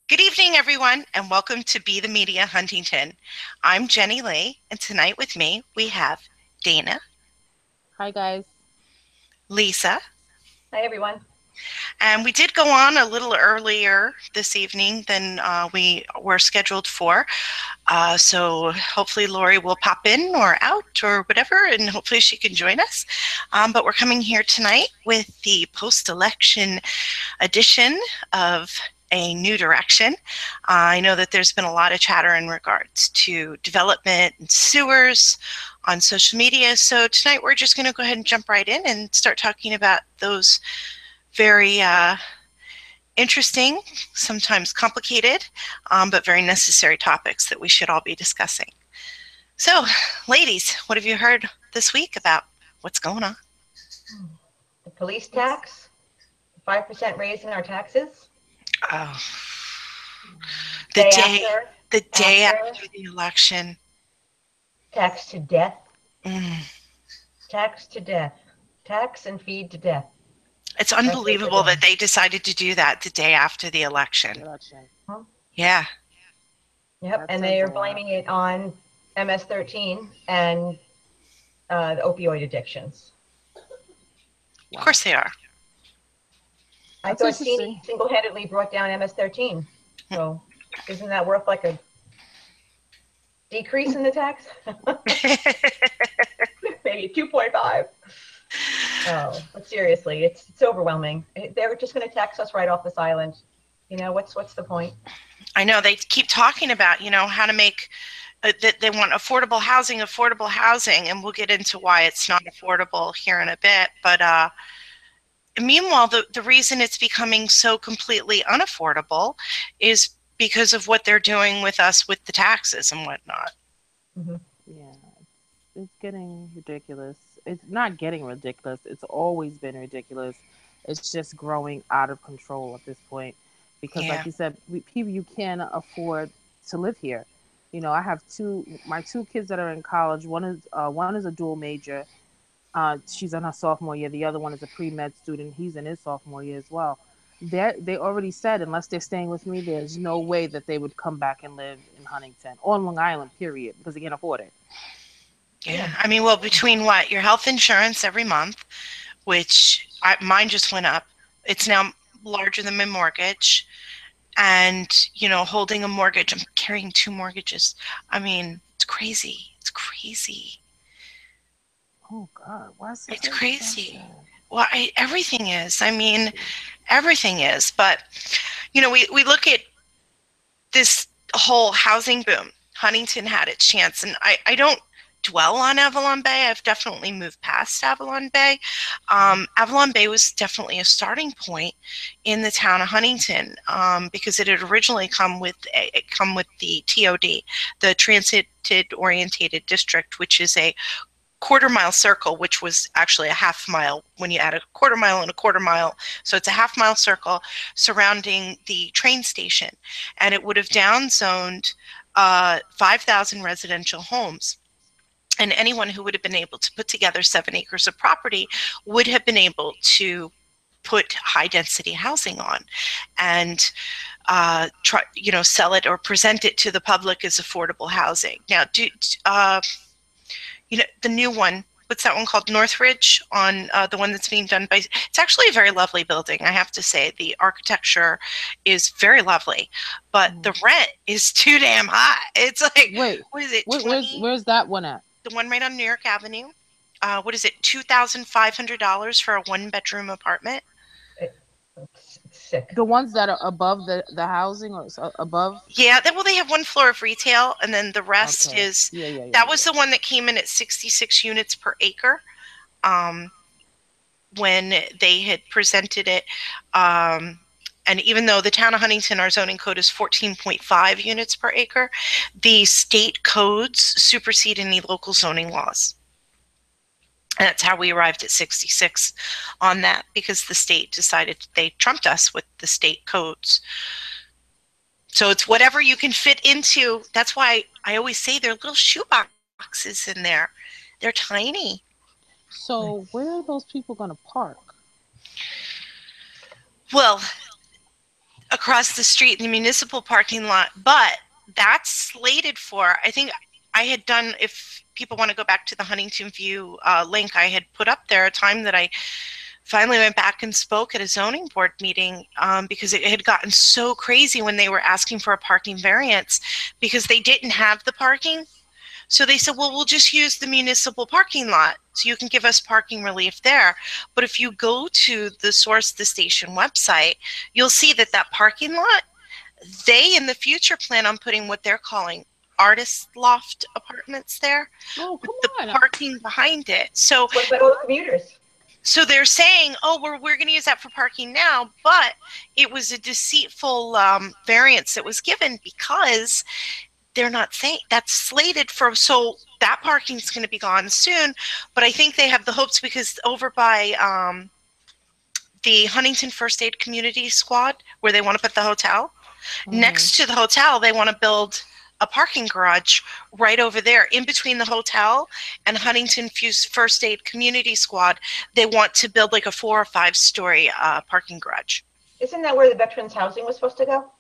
Good evening, everyone, and welcome to Be the Media Huntington. I'm Jenny Lee, and tonight with me we have Dana, Hi guys. Lisa, Hi, everyone. and we did go on a little earlier this evening than we were scheduled for. So hopefully Lori will pop in or out or whatever, and hopefully she can join us. But we're coming here tonight with the post-election edition of A New Direction. I know that there's been a lot of chatter in regards to development and sewers on social media. So tonight we're just going to go ahead and jump right in and start talking about those very interesting, sometimes complicated, but very necessary topics that we should all be discussing. So, ladies, what have you heard this week about what's going on? The police tax, 5% raise in our taxes. Oh, the Day day, after, the day after, after the election. tax to death, Mm. tax to death, tax and feed to death. It's That's what we're unbelievable that doing. they decided to do that the day after the election. Election. Huh? Yeah. Yep, That and says they a are lot. blaming it on MS-13 and the opioid addictions. Of course they are. I That's thought Cheney interesting. single-handedly brought down MS-13. So isn't that worth like a decrease in the tax? Maybe 2.5. Oh, but seriously, it's overwhelming. They're just going to tax us right off this island. You know, what's the point? I know they keep talking about, how to make that they want affordable housing, and we'll get into why it's not affordable here in a bit. But meanwhile, the reason it's becoming so completely unaffordable is because of what they're doing with us with the taxes and whatnot. Hmm. Yeah, it's getting ridiculous. It's not getting ridiculous. It's always been ridiculous. It's just growing out of control at this point because, like Yeah. you said, people you can't afford to live here. I have my two kids that are in college. One is a dual major. She's in her sophomore year. The other one is a pre med student. He's in his sophomore year as well. They already said unless they're staying with me, there's no way that they would come back and live in Huntington or Long Island, period, because they can't afford it. Yeah. Yeah. I mean, well, between what? Your health insurance every month, which mine just went up. It's now larger than my mortgage. And, holding a mortgage, I'm carrying two mortgages. I mean, it's crazy. It's crazy. Oh God, why is it It's so crazy. expensive? Well, everything is. I mean, everything is. But, we look at this whole housing boom. Huntington had its chance. And I don't dwell on Avalon Bay. I've definitely moved past Avalon Bay. Avalon Bay was definitely a starting point in the town of Huntington because it had originally come with the TOD, the Transit Orientated District, which is a quarter-mile circle, which was actually a half mile when you add a quarter mile and a quarter mile. So it's a half-mile circle surrounding the train station. And it would have downzoned 5,000 residential homes. And anyone who would have been able to put together 7 acres of property would have been able to put high density housing on and sell it or present it to the public as affordable housing. Now, the new one, what's that one called? Northridge, on the one that's being done by, it's actually a very lovely building, I have to say. The architecture is very lovely, but Mhm. the rent is too damn high. It's like, Wait, what is it, where's that one at? the one right on New York Avenue? What is it, $2,500 for a one-bedroom apartment? It's sick. The ones that are above the housing or above? Yeah, well, they have one floor of retail, and then the rest Okay. is, Yeah, yeah, yeah, that yeah, was the yeah. one that came in at 66 units per acre. Um, when they had presented it. Um, and even though the town of Huntington, our zoning code is 14.5 units per acre, the state codes supersede any local zoning laws. And that's how we arrived at 66 on that, because the state decided they trumped us with the state codes. So it's whatever you can fit into. That's why I always say they're little shoe boxes in there. They're tiny. So where are those people gonna park? Well, across the street in the municipal parking lot, but that's slated for, I think I had done, if people want to go back to the Huntington View link, I had put up there a time that I finally went back and spoke at a zoning board meeting because it had gotten so crazy when they were asking for a parking variance because they didn't have the parking. So they said, well, we'll just use the municipal parking lot so you can give us parking relief there. But if you go to the Source the Station website, you'll see that that parking lot, they in the future plan on putting what they're calling artist loft apartments there Oh, with come the on. parking behind it. So What about all the commuters? they're saying, oh, we're going to use that for parking now, but it was a deceitful variance that was given because they're not saying that's slated for, so that parking's going to be gone soon. But I think they have the hopes because over by the Huntington First Aid Community Squad, where they want to put the hotel, next to the hotel, they want to build a parking garage right over there in between the hotel and Huntington First Aid Community Squad. They want to build like a 4 or 5 story parking garage. Isn't that where the veterans housing was supposed to go?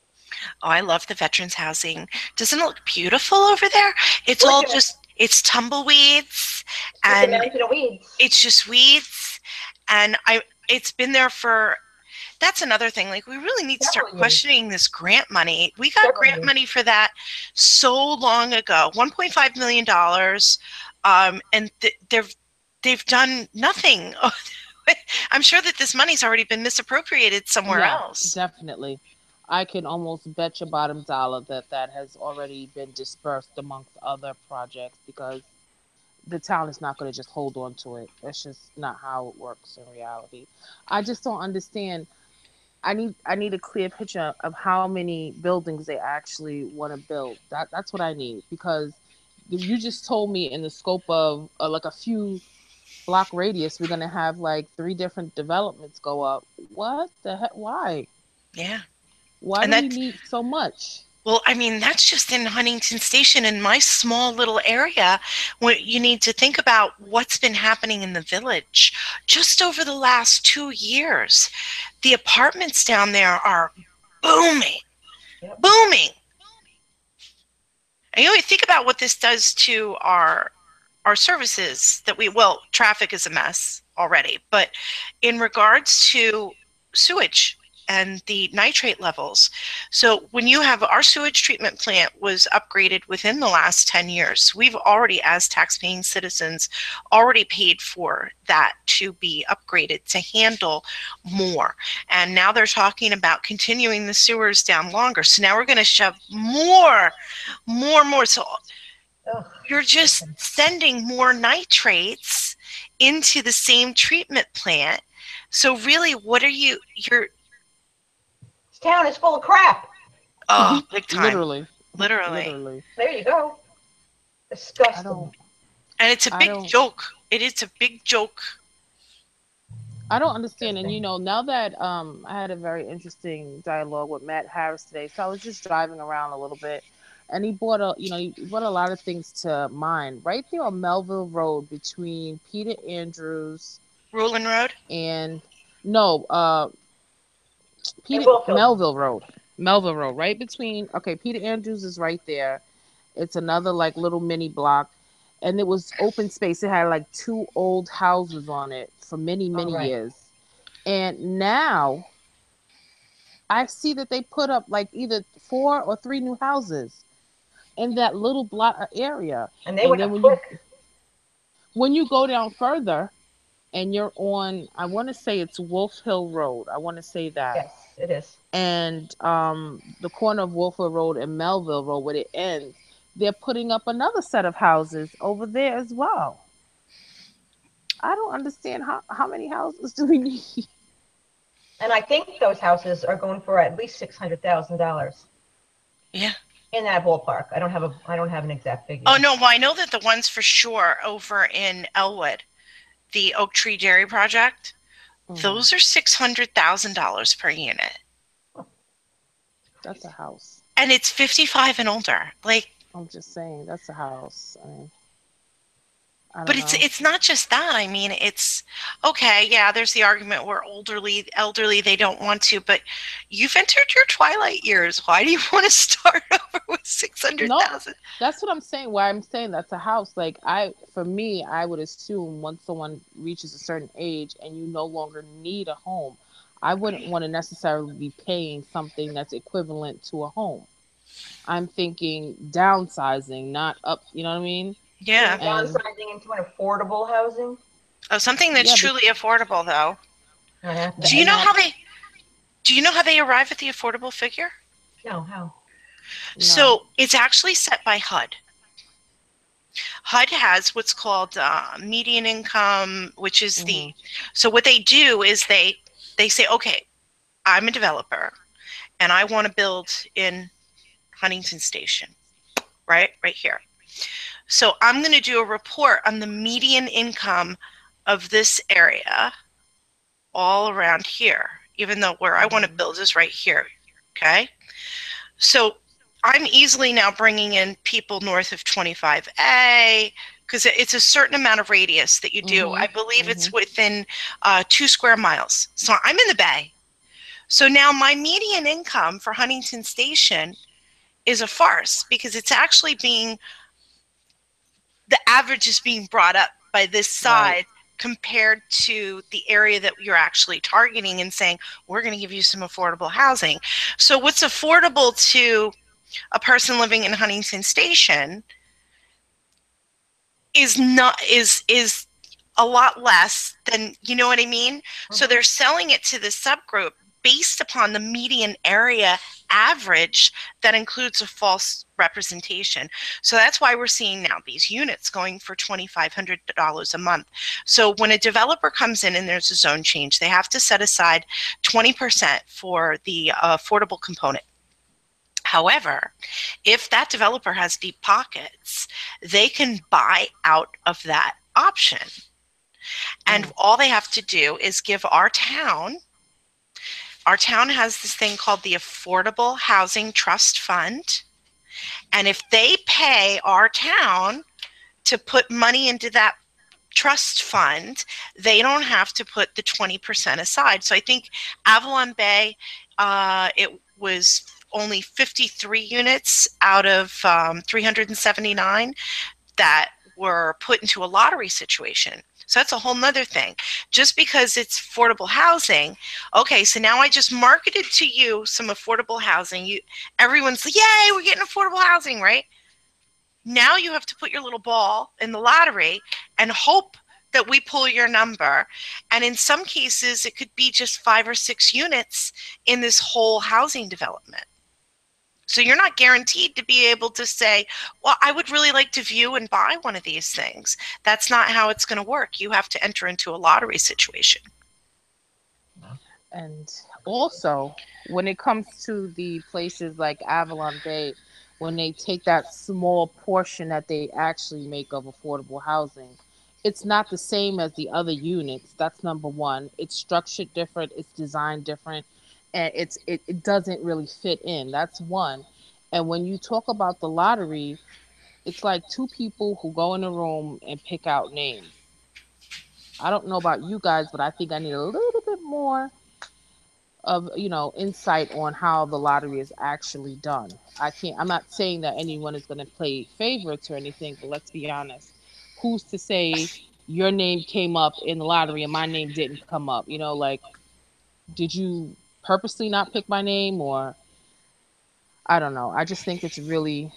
Oh, I love the veterans housing. Doesn't it look beautiful over there? It's all just, it's tumbleweeds and it's a mountain of weeds. It's just weeds. And it's been there for, that's another thing. Like, we really need to start questioning this grant money. We got grant money for that so long ago, $1.5 million. And they've done nothing. I'm sure that this money's already been misappropriated somewhere else. Definitely. I can almost bet your bottom dollar that that has already been dispersed amongst other projects because the town is not going to just hold on to it. That's just not how it works in reality. I just don't understand. I need a clear picture of how many buildings they actually want to build. That's what I need because you just told me in the scope of like a few block radius we're going to have like 3 different developments go up. What the heck? Why? Yeah. Why do we need so much? Well, I mean, that's just in Huntington Station in my small little area. Where you need to think about what's been happening in the village just over the last 2 years. The apartments down there are booming, booming. And you think about what this does to our services that traffic is a mess already, but in regards to sewage and the nitrate levels. So when you have our sewage treatment plant was upgraded within the last 10 years, we've already, as tax-paying citizens, already paid for that to be upgraded to handle more. And now they're talking about continuing the sewers down longer. So now we're going to shove more. So you're just sending more nitrates into the same treatment plant. So really, what are you're this town is full of crap. Oh, big time. Literally. There you go. Disgusting. And it's a big joke. It is a big joke. I don't understand. And now that I had a very interesting dialogue with Matt Harris today, so I was just driving around a little bit, and he brought a lot of things to mind. Right there on Melville Road between Peter Andrews, Rulin Road, and Melville Road, right between. Okay, Peter Andrews is right there. It's another like little mini block, and it was open space. It had like 2 old houses on it for many years, and now I see that they put up like either 4 or 3 new houses in that little block area. And they went up quick. When you go down further, and you're on, I want to say it's Wolf Hill Road. I want to say that. Yes, it is. And the corner of Wolf Hill Road and Melville Road, where it ends, they're putting up another set of houses over there as well. I don't understand how many houses do we need? And I think those houses are going for at least $600,000. Yeah. In that ballpark. I don't have an exact figure. Oh no, well I know that the ones for sure over in Elwood, the Oak Tree Dairy Project, those are $600,000 per unit. That's a house. And it's 55 and older. Like, I'm just saying, that's a house. I But don't know. it's not just that. I mean, it's okay, yeah, there's the argument where elderly they don't want to, but you've entered your twilight years. Why do you want to start over with No, 600,000? that's what I'm saying. Why I'm saying that's a house. Like for me, I would assume once someone reaches a certain age and you no longer need a home, I wouldn't want to necessarily be paying something that's equivalent to a home. I'm thinking downsizing, not up. You know what I mean? You mean Yeah. And downsizing into an affordable housing? Oh, something that's yeah, truly affordable though. I have to. Do you and know that how they do you know how they arrive at the affordable figure? No, how? no. So it's actually set by HUD. HUD has what's called median income, which is Hmm. so what they do is they say, okay, I'm a developer and I want to build in Huntington Station, right here. So I'm going to do a report on the median income of this area all around here, even though where I want to build is right here. Okay. So I'm easily now bringing in people north of 25A because it's a certain amount of radius that you do. Hmm. I believe Hmm. it's within 2 square miles. So I'm in the Bay. So now my median income for Huntington Station is a farce because it's actually being, the average is being brought up by this Right. side compared to the area that you're actually targeting and saying, we're going to give you some affordable housing. So what's affordable to a person living in Huntington Station is a lot less than, you know what I mean? So they're selling it to the subgroup based upon the median area average that includes a false representation. So that's why we're seeing now these units going for $2,500 a month. So when a developer comes in and there's a zone change, they have to set aside 20% for the affordable component. However, if that developer has deep pockets, they can buy out of that option. And all they have to do is give our town has this thing called the Affordable Housing Trust Fund. And if they pay our town to put money into that trust fund, they don't have to put the 20% aside. So I think Avalon Bay, it was only 53 units out of 379 that were put into a lottery situation. So that's a whole nother thing. Just because it's affordable housing, okay, so now I just marketed to you some affordable housing. Everyone's like, yay, we're getting affordable housing, right? Now you have to put your little ball in the lottery and hope that we pull your number. And in some cases, it could be just 5 or 6 units in this whole housing development. So you're not guaranteed to be able to say, well, I would really like to view and buy one of these things. That's not how it's going to work. You have to enter into a lottery situation. And also, when it comes to the places like Avalon Bay, when they take that small portion that they actually make of affordable housing, it's not the same as the other units. That's number one. It's structured different, it's designed different, and it doesn't really fit in. That's one. And when you talk about the lottery, it's like two people who go in a room and pick out names. I don't know about you guys, but I think I need a little bit more of insight on how the lottery is actually done. I'm not saying that anyone is going to play favorites or anything, but let's be honest. Who's to say your name came up in the lottery and my name didn't come up? Like, did you purposely not pick my name, or I don't know. I just think it's really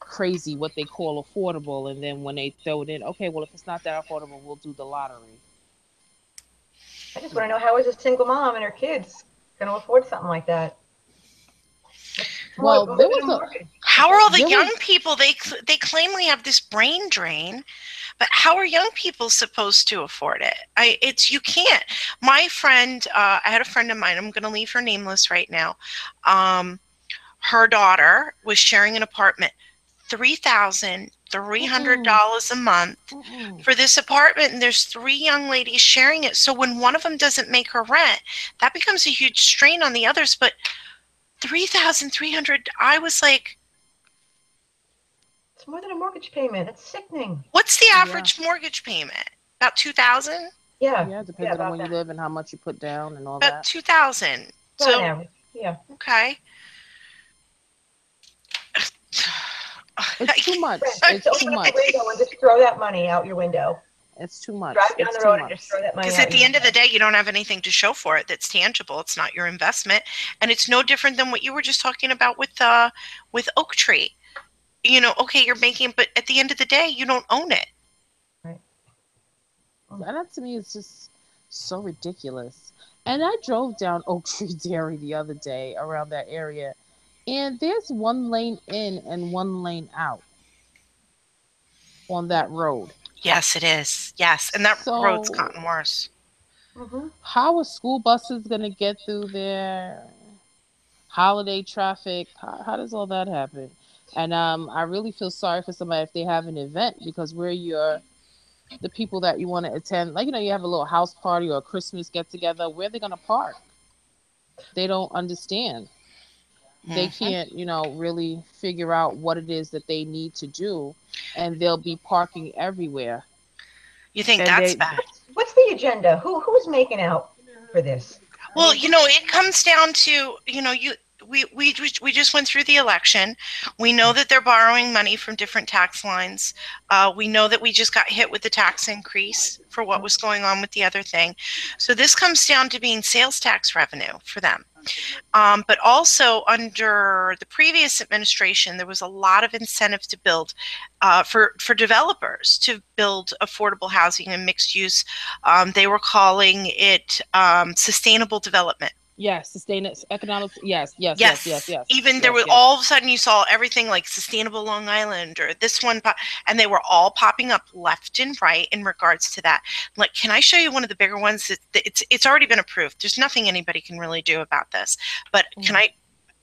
crazy what they call affordable, and then when they throw it in, okay, well, if it's not that affordable, we'll do the lottery. I just want to know, how is a single mom and her kids going to afford something like that? Well, there was How are all the young people? They claim we have this brain drain, but how are young people supposed to afford it? You can't. My friend, I had a friend of mine. I'm going to leave her nameless right now. Her daughter was sharing an apartment, $3,300 a month for this apartment, and there's 3 young ladies sharing it. So when one of them doesn't make her rent, that becomes a huge strain on the others. But $3,300, I was like, It's more than a mortgage payment. It's sickening. What's the average mortgage payment? About 2,000? Yeah, depending on where you live and how much you put down and all about that. 2,000. So an average. Yeah. Okay. It's too much. It's too much. Window and just throw that money out your window. It's too much. Drive down the road and just throw that money out. Because at the end of the day, you don't have anything to show for it that's tangible. It's not your investment, and it's no different than what you were just talking about with Oaktree. You know, okay, you're making, but at the end of the day, you don't own it. Right. That to me is just so ridiculous. And I drove down Oaktree Dairy the other day around that area, and there's one lane in and one lane out on that road. Yes, it is. Yes, and that road's gotten worse. Mm-hmm. How are school buses going to get through there? Holiday traffic. How does all that happen? And I really feel sorry for somebody if they have an event, because where the people that you want to attend, like, you know, you have a little house party or a Christmas get together, where are they going to park? They don't understand. They can't, you know, really figure out what it is that they need to do, and they'll be parking everywhere. You think that's bad? What's the agenda? Who's making out for this? Well, you know, it comes down to, you know, we just went through the election. We know that they're borrowing money from different tax lines. We know that we just got hit with the tax increase for what was going on with the other thing. So this comes down to being sales tax revenue for them. But also under the previous administration, there was a lot of incentive to build for developers to build affordable housing and mixed use. They were calling it sustainable development. Yes, sustainable economic. Yes. Even there was all of a sudden you saw everything like Sustainable Long Island or this one, and they were all popping up left and right in regards to that. Like, can I show you one of the bigger ones? It's already been approved. There's nothing anybody can really do about this. But can I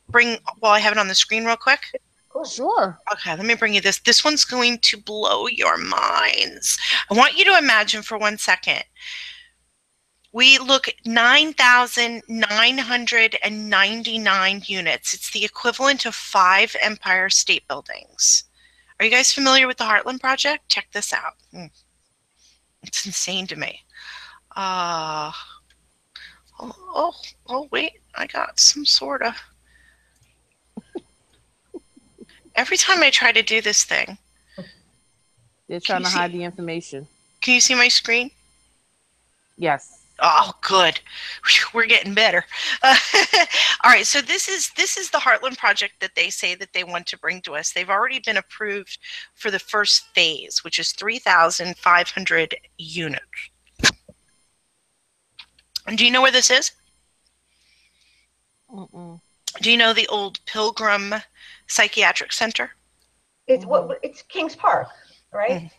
bring, while I have it on the screen real quick? Sure. Okay, let me bring you this. This one's going to blow your minds. I want you to imagine for 1 second. We look at 9,999 units. It's the equivalent of 5 Empire State Buildings. Are you guys familiar with the Heartland Project? Check this out. It's insane to me. Oh, wait. I got some sort of... Every time I try to do this thing... They're trying to hide the information. Can you see my screen? Yes. Oh, good. We're getting better. All right, so this is the Heartland Project that they say that they want to bring to us. They've already been approved for the first phase, which is 3,500 units. And do you know where this is? Do you know the old Pilgrim Psychiatric Center? It's Kings Park, right?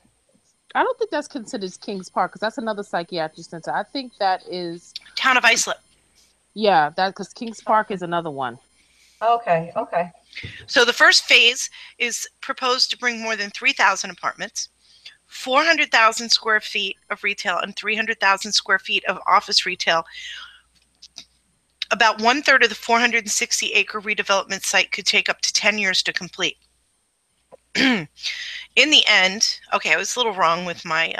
I don't think that's considered Kings Park, because that's another psychiatric center. I think that is Town of Islip. Yeah, because Kings Park is another one. Okay. So the first phase is proposed to bring more than 3,000 apartments, 400,000 square feet of retail, and 300,000 square feet of office retail. About 1/3 of the 460-acre redevelopment site could take up to 10 years to complete. In the end, okay, I was a little wrong with my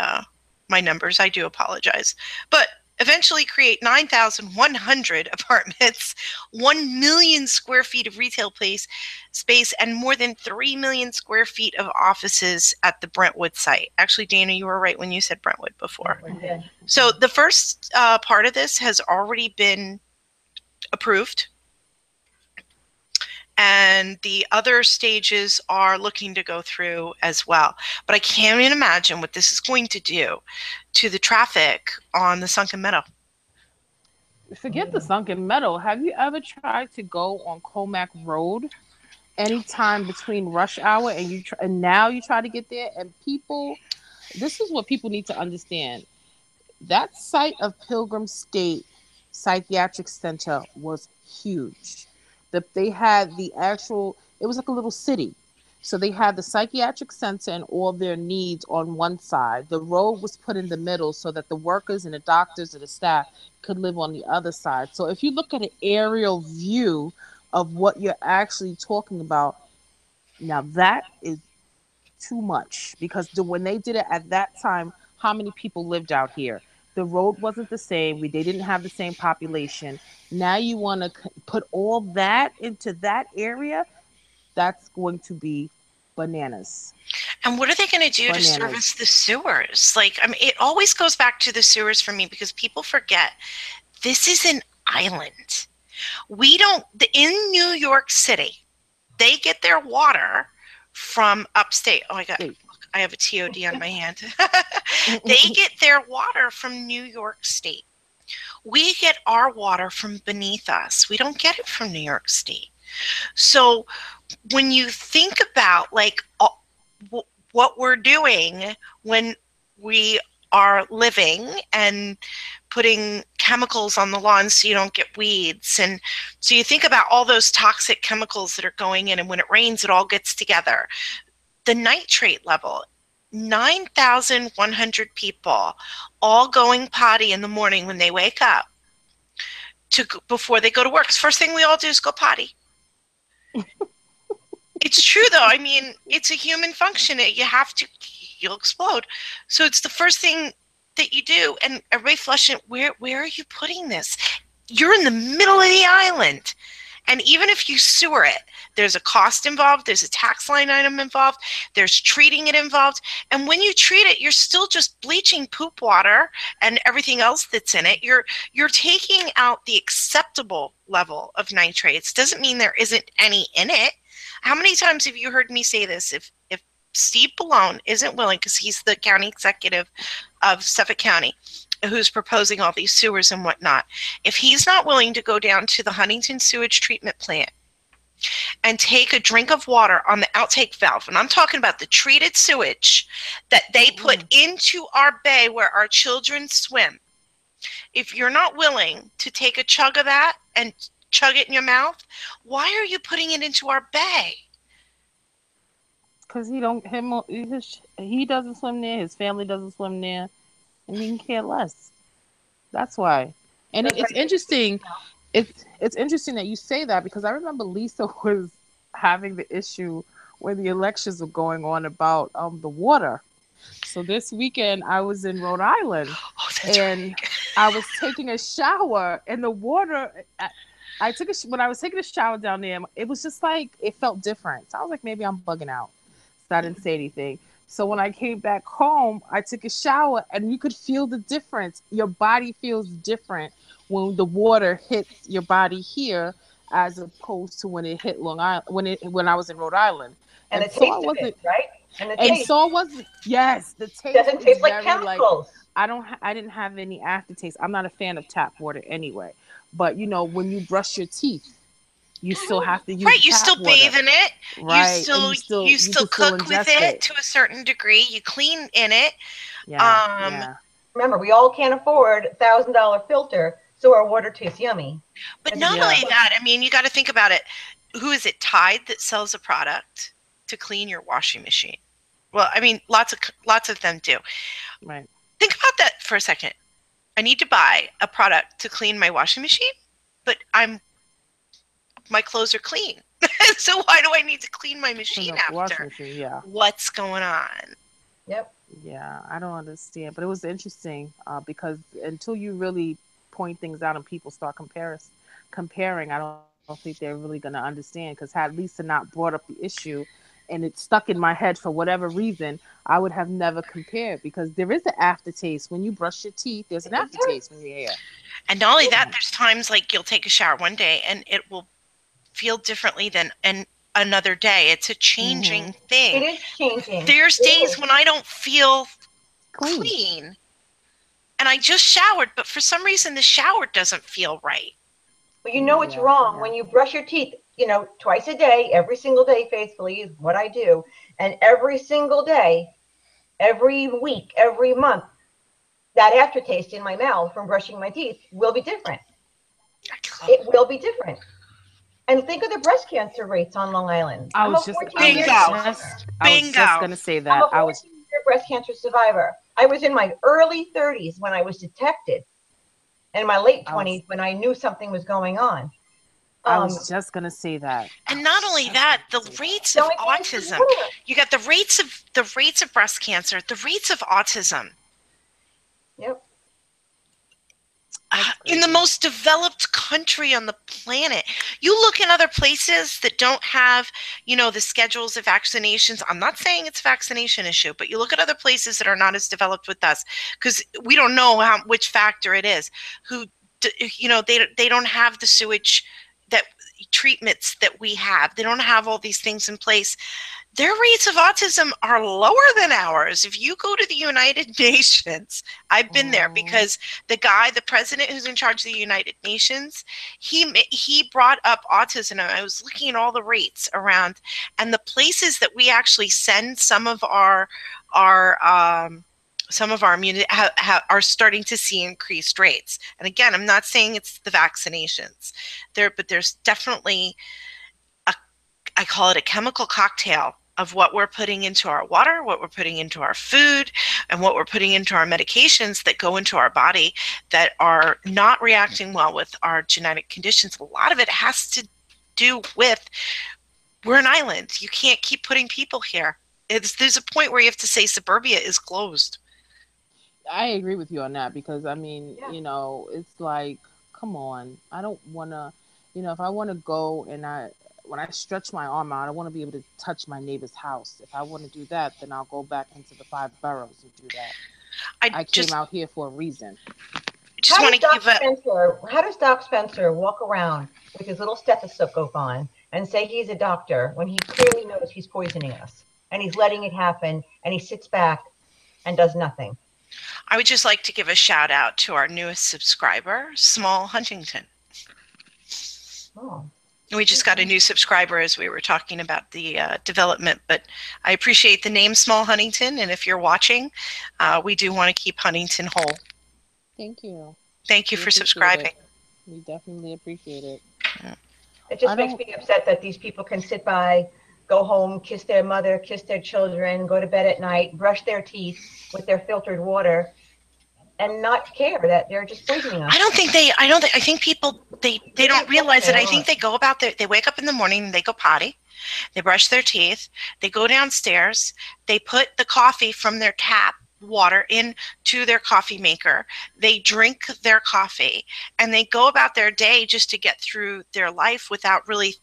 my numbers. I do apologize. But eventually create 9,100 apartments, 1 million square feet of retail space, and more than 3 million square feet of offices at the Brentwood site. Actually, Dana, you were right when you said Brentwood before. So the first part of this has already been approved. And the other stages are looking to go through as well. But I can't even imagine what this is going to do to the traffic on the Sunken Meadow. Forget the Sunken Meadow. Have you ever tried to go on Comac Road anytime between rush hour and now you try to get there? And people, this is what people need to understand. That site of Pilgrim State Psychiatric Center was huge. They had the actual, it was like a little city. So they had the psychiatric center and all their needs on one side. The road was put in the middle so that the workers and the doctors and the staff could live on the other side. So if you look at an aerial view of what you're actually talking about, now that is too much because when they did it at that time, how many people lived out here? The road wasn't the same. They didn't have the same population. Now you want to put all that into that area? That's going to be bananas. And what are they going to do to service the sewers? Like, I mean, it always goes back to the sewers for me because people forget this is an island. We don't, in New York City, they get their water from upstate. Oh my God, look, I have a TOD on my hand. They get their water from New York State. We get our water from beneath us. We don't get it from New York State. So when you think about like what we're doing when we are living and putting chemicals on the lawn so you don't get weeds, and so you think about all those toxic chemicals that are going in, and when it rains it all gets together. The nitrate level, 9,100 people all going potty in the morning when they wake up before they go to work. First thing we all do is go potty. It's true though. I mean, it's a human function. You have to, you'll explode. So it's the first thing that you do, and everybody flushing. Where are you putting this? You're in the middle of the island. And even if you sewer it, there's a cost involved, there's a tax line item involved, there's treating it involved. And when you treat it, you're still just bleaching poop water and everything else that's in it. You're taking out the acceptable level of nitrates. Doesn't mean there isn't any in it. How many times have you heard me say this? If Steve Ballone isn't willing, because he's the county executive of Suffolk County, who's proposing all these sewers and whatnot, if he's not willing to go down to the Huntington sewage treatment plant and take a drink of water on the outtake valve, and I'm talking about the treated sewage that they put into our bay where our children swim, if you're not willing to take a chug of that and chug it in your mouth, why are you putting it into our bay? Because he doesn't swim there, his family doesn't swim there, and he can care less. That's why. And it's interesting. It's interesting that you say that, because I remember Lisa was having the issue when the elections were going on about the water. So this weekend I was in Rhode Island, and I was taking a shower, and the water. When I was taking a shower down there, it was just like it felt different. So I was like, maybe I'm bugging out. So I didn't say anything. So when I came back home, I took a shower, and you could feel the difference. Your body feels different when the water hits your body here, as opposed to when it hit Long Island, when I was in Rhode Island. And the taste of it, right? So it wasn't. Yes, the taste doesn't taste like chemicals. I didn't have any aftertaste. I'm not a fan of tap water anyway. But when you brush your teeth, you still have to use right. You still bathe in it. Right. You still cook with it to a certain degree. You clean in it. Yeah. Remember, we all can't afford $1,000 filter, so our water tastes yummy. But not only that, I mean, you got to think about it. Who is it? Tide that sells a product to clean your washing machine. Well, I mean, lots of them do. Right. Think about that for a second. I need to buy a product to clean my washing machine, but my clothes are clean. So why do I need to clean my machine after? What's going on? Yep. Yeah, I don't understand. But it was interesting because until you really point things out and people start comparing, I don't think they're really going to understand. Because had Lisa not brought up the issue and it stuck in my head for whatever reason, I would have never compared, because there is an aftertaste. When you brush your teeth, there's an aftertaste when you're here. And not only that, there's times like you'll take a shower one day and it will feel differently than another day. It's a changing thing. It is changing. There's days when I don't feel clean and I just showered, but for some reason the shower doesn't feel right. Well, it's wrong when you brush your teeth, twice a day, every single day faithfully is what I do. And every single day, every week, every month, that aftertaste in my mouth from brushing my teeth will be different. It will be different. And think of the breast cancer rates on Long Island. I was just going to say that. I'm a 14-year breast cancer survivor. I was in my early 30s when I was detected, and my late 20s when I knew something was going on. I was just gonna say that. And not only that, the rates of autism. You got the rates of breast cancer, the rates of autism. Yep. In the most developed country on the planet. You look in other places that don't have, the schedules of vaccinations. I'm not saying it's a vaccination issue, but you look at other places that are not as developed with us, because we don't know which factor it is. They don't have the sewage treatments that we have. They don't have all these things in place. Their rates of autism are lower than ours. If you go to the United Nations, I've been there, because the president who's in charge of the United Nations, he brought up autism. And I was looking at all the rates around, and the places that we actually send some of our immunity are starting to see increased rates. And again, I'm not saying it's the vaccinations but there's definitely I call it a chemical cocktail of what we're putting into our water, what we're putting into our food, and what we're putting into our medications that go into our body that are not reacting well with our genetic conditions. A lot of it has to do with, we're an island. You can't keep putting people here. There's a point where you have to say suburbia is closed. I agree with you on that, because it's like, come on. I don't want to, if I want to go and when I stretch my arm out, I want to be able to touch my neighbor's house. If I want to do that, then I'll go back into the 5 boroughs and do that. I came out here for a reason. How does Doc Spencer walk around with his little stethoscope on and say he's a doctor when he clearly knows he's poisoning us, and he's letting it happen, and he sits back and does nothing? I would just like to give a shout out to our newest subscriber, Small Huntington. Oh. We just got a new subscriber as we were talking about the development, but I appreciate the name Small Huntington, and if you're watching, we do want to keep Huntington whole. Thank you. Thank you for subscribing. We definitely appreciate it. It just makes me upset that these people can sit by, go home, kiss their mother, kiss their children, go to bed at night, brush their teeth with their filtered water, and not care that they're just poisoning us. I think people, they don't realize it. I think they go about they wake up in the morning, they go potty, they brush their teeth, they go downstairs, they put the coffee from their tap water into their coffee maker, they drink their coffee, and they go about their day just to get through their life without really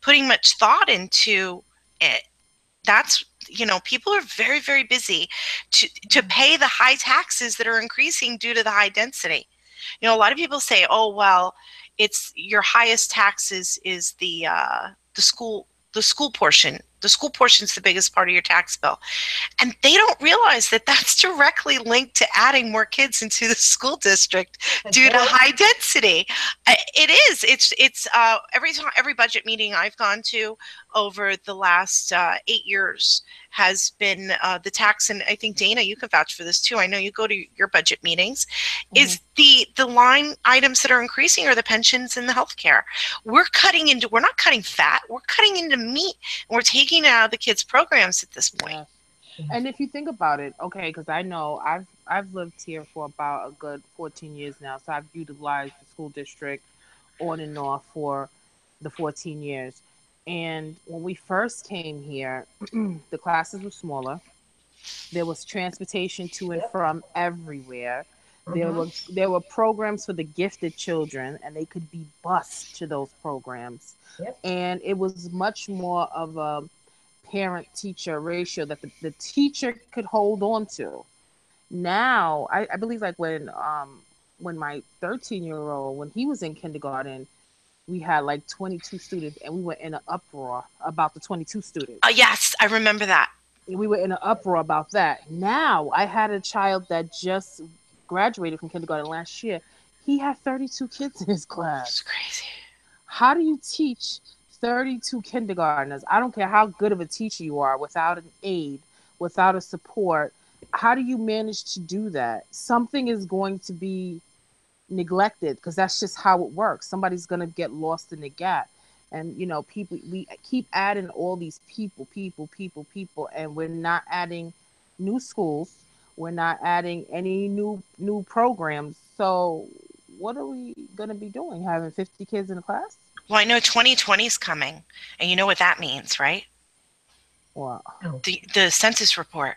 putting much thought into it. That's, people are very, very busy to pay the high taxes that are increasing due to the high density. A lot of people say, oh, well, it's your highest taxes is the school portion. The school portion is the biggest part of your tax bill. And they don't realize that that's directly linked to adding more kids into the school district due to high density. It is. It's every budget meeting I've gone to over the last 8 years has been the tax, and I think Dana, you can vouch for this too. I know you go to your budget meetings. Mm-hmm. Is the line items that are increasing are the pensions and the healthcare. We're not cutting fat. We're cutting into meat, and we're taking it out of the kids' programs at this point. Yeah. And if you think about it, okay, because I know I've lived here for about a good 14 years now, so I've utilized the school district on and off for the 14 years. And when we first came here, the classes were smaller. There was transportation to and from everywhere. Mm-hmm. There were programs for the gifted children, and they could be bused to those programs. Yep. And it was much more of a parent-teacher ratio that the teacher could hold on to. Now, I believe like when my 13-year-old, when he was in kindergarten, we had like 22 students, and we were in an uproar about the 22 students. Yes, I remember that. We were in an uproar about that. Now, I had a child that just graduated from kindergarten last year. He had 32 kids in his class. It's crazy. How do you teach 32 kindergartners? I don't care how good of a teacher you are, without an aide, without a support. How do you manage to do that? Something is going to be neglected, because that's just how it works. Somebody's going to get lost in the gap. And, people, we keep adding all these people, and we're not adding new schools. We're not adding any new programs. So what are we going to be doing? Having 50 kids in a class? Well, I know 2020 is coming, and you know what that means, right? Wow. The census report.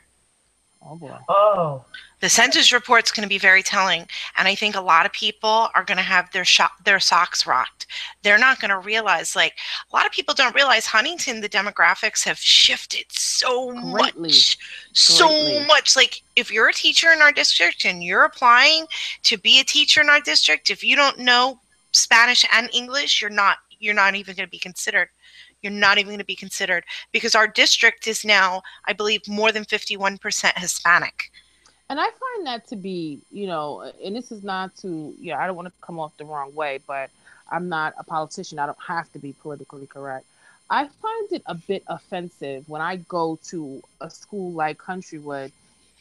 Oh boy. Oh. The census report's going to be very telling, and I think a lot of people are going to have their socks rocked. They're not going to realize, like, a lot of people don't realize Huntington, the demographics have shifted so Greatly. much. Like, if you're a teacher in our district and you're applying to be a teacher in our district, if you don't know Spanish and English, you're not even going to be considered. You're not even going to be considered because our district is now, I believe, more than 51% Hispanic. And I find that to be, and this is not to, I don't want to come off the wrong way, but I'm not a politician. I don't have to be politically correct. I find it a bit offensive when I go to a school like Countrywood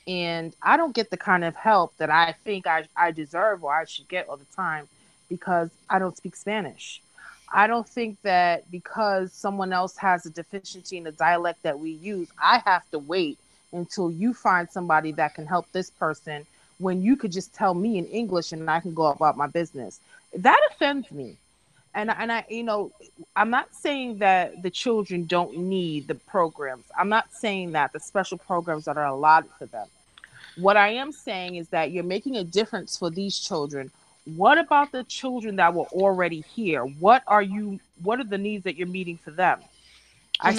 and I don't get the kind of help that I think I deserve or I should get all the time because I don't speak Spanish. I don't think that because someone else has a deficiency in the dialect that we use, I have to wait until you find somebody that can help this person when you could just tell me in English and I can go about my business. That offends me. And I, I'm not saying that the children don't need the programs. I'm not saying that the special programs that are allotted for them. What I am saying is that you're making a difference for these children. What about the children that were already here? What are the needs that you're meeting for them? I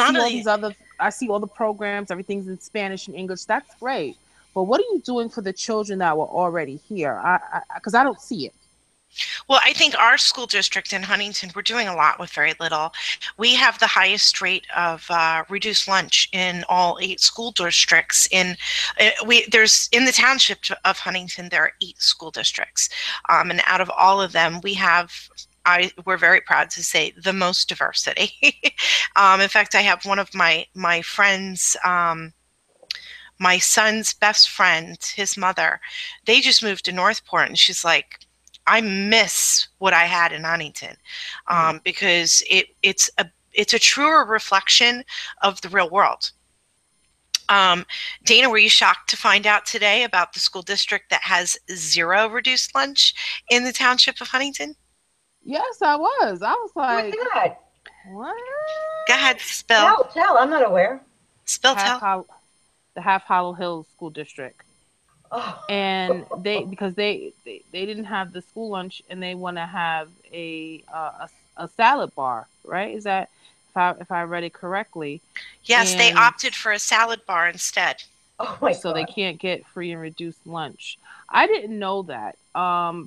see all the programs, everything's in Spanish and English. That's great. But what are you doing for the children that were already here? Because I don't see it. Well, I think our school district in Huntington, we're doing a lot with very little. We have the highest rate of reduced lunch in all 8 school districts. There's in the township of Huntington, there are 8 school districts, and out of all of them, we're very proud to say the most diversity. In fact, I have one of my friends. My son's best friend, his mother, they just moved to Northport, and she's like, I miss what I had in Huntington, because it's a truer reflection of the real world. Dana, were you shocked to find out today about the school district that has 0 reduced lunch in the township of Huntington? Yes, I was. I was like, what's that? What? Go ahead, spill. Tell. I'm not aware. Spill, tell. The Half Hollow Hills School District. Oh. And because they didn't have the school lunch and they want to have a salad bar, right? Is that if I read it correctly? Yes, they opted for a salad bar instead. Oh my God. So they can't get free and reduced lunch. I didn't know that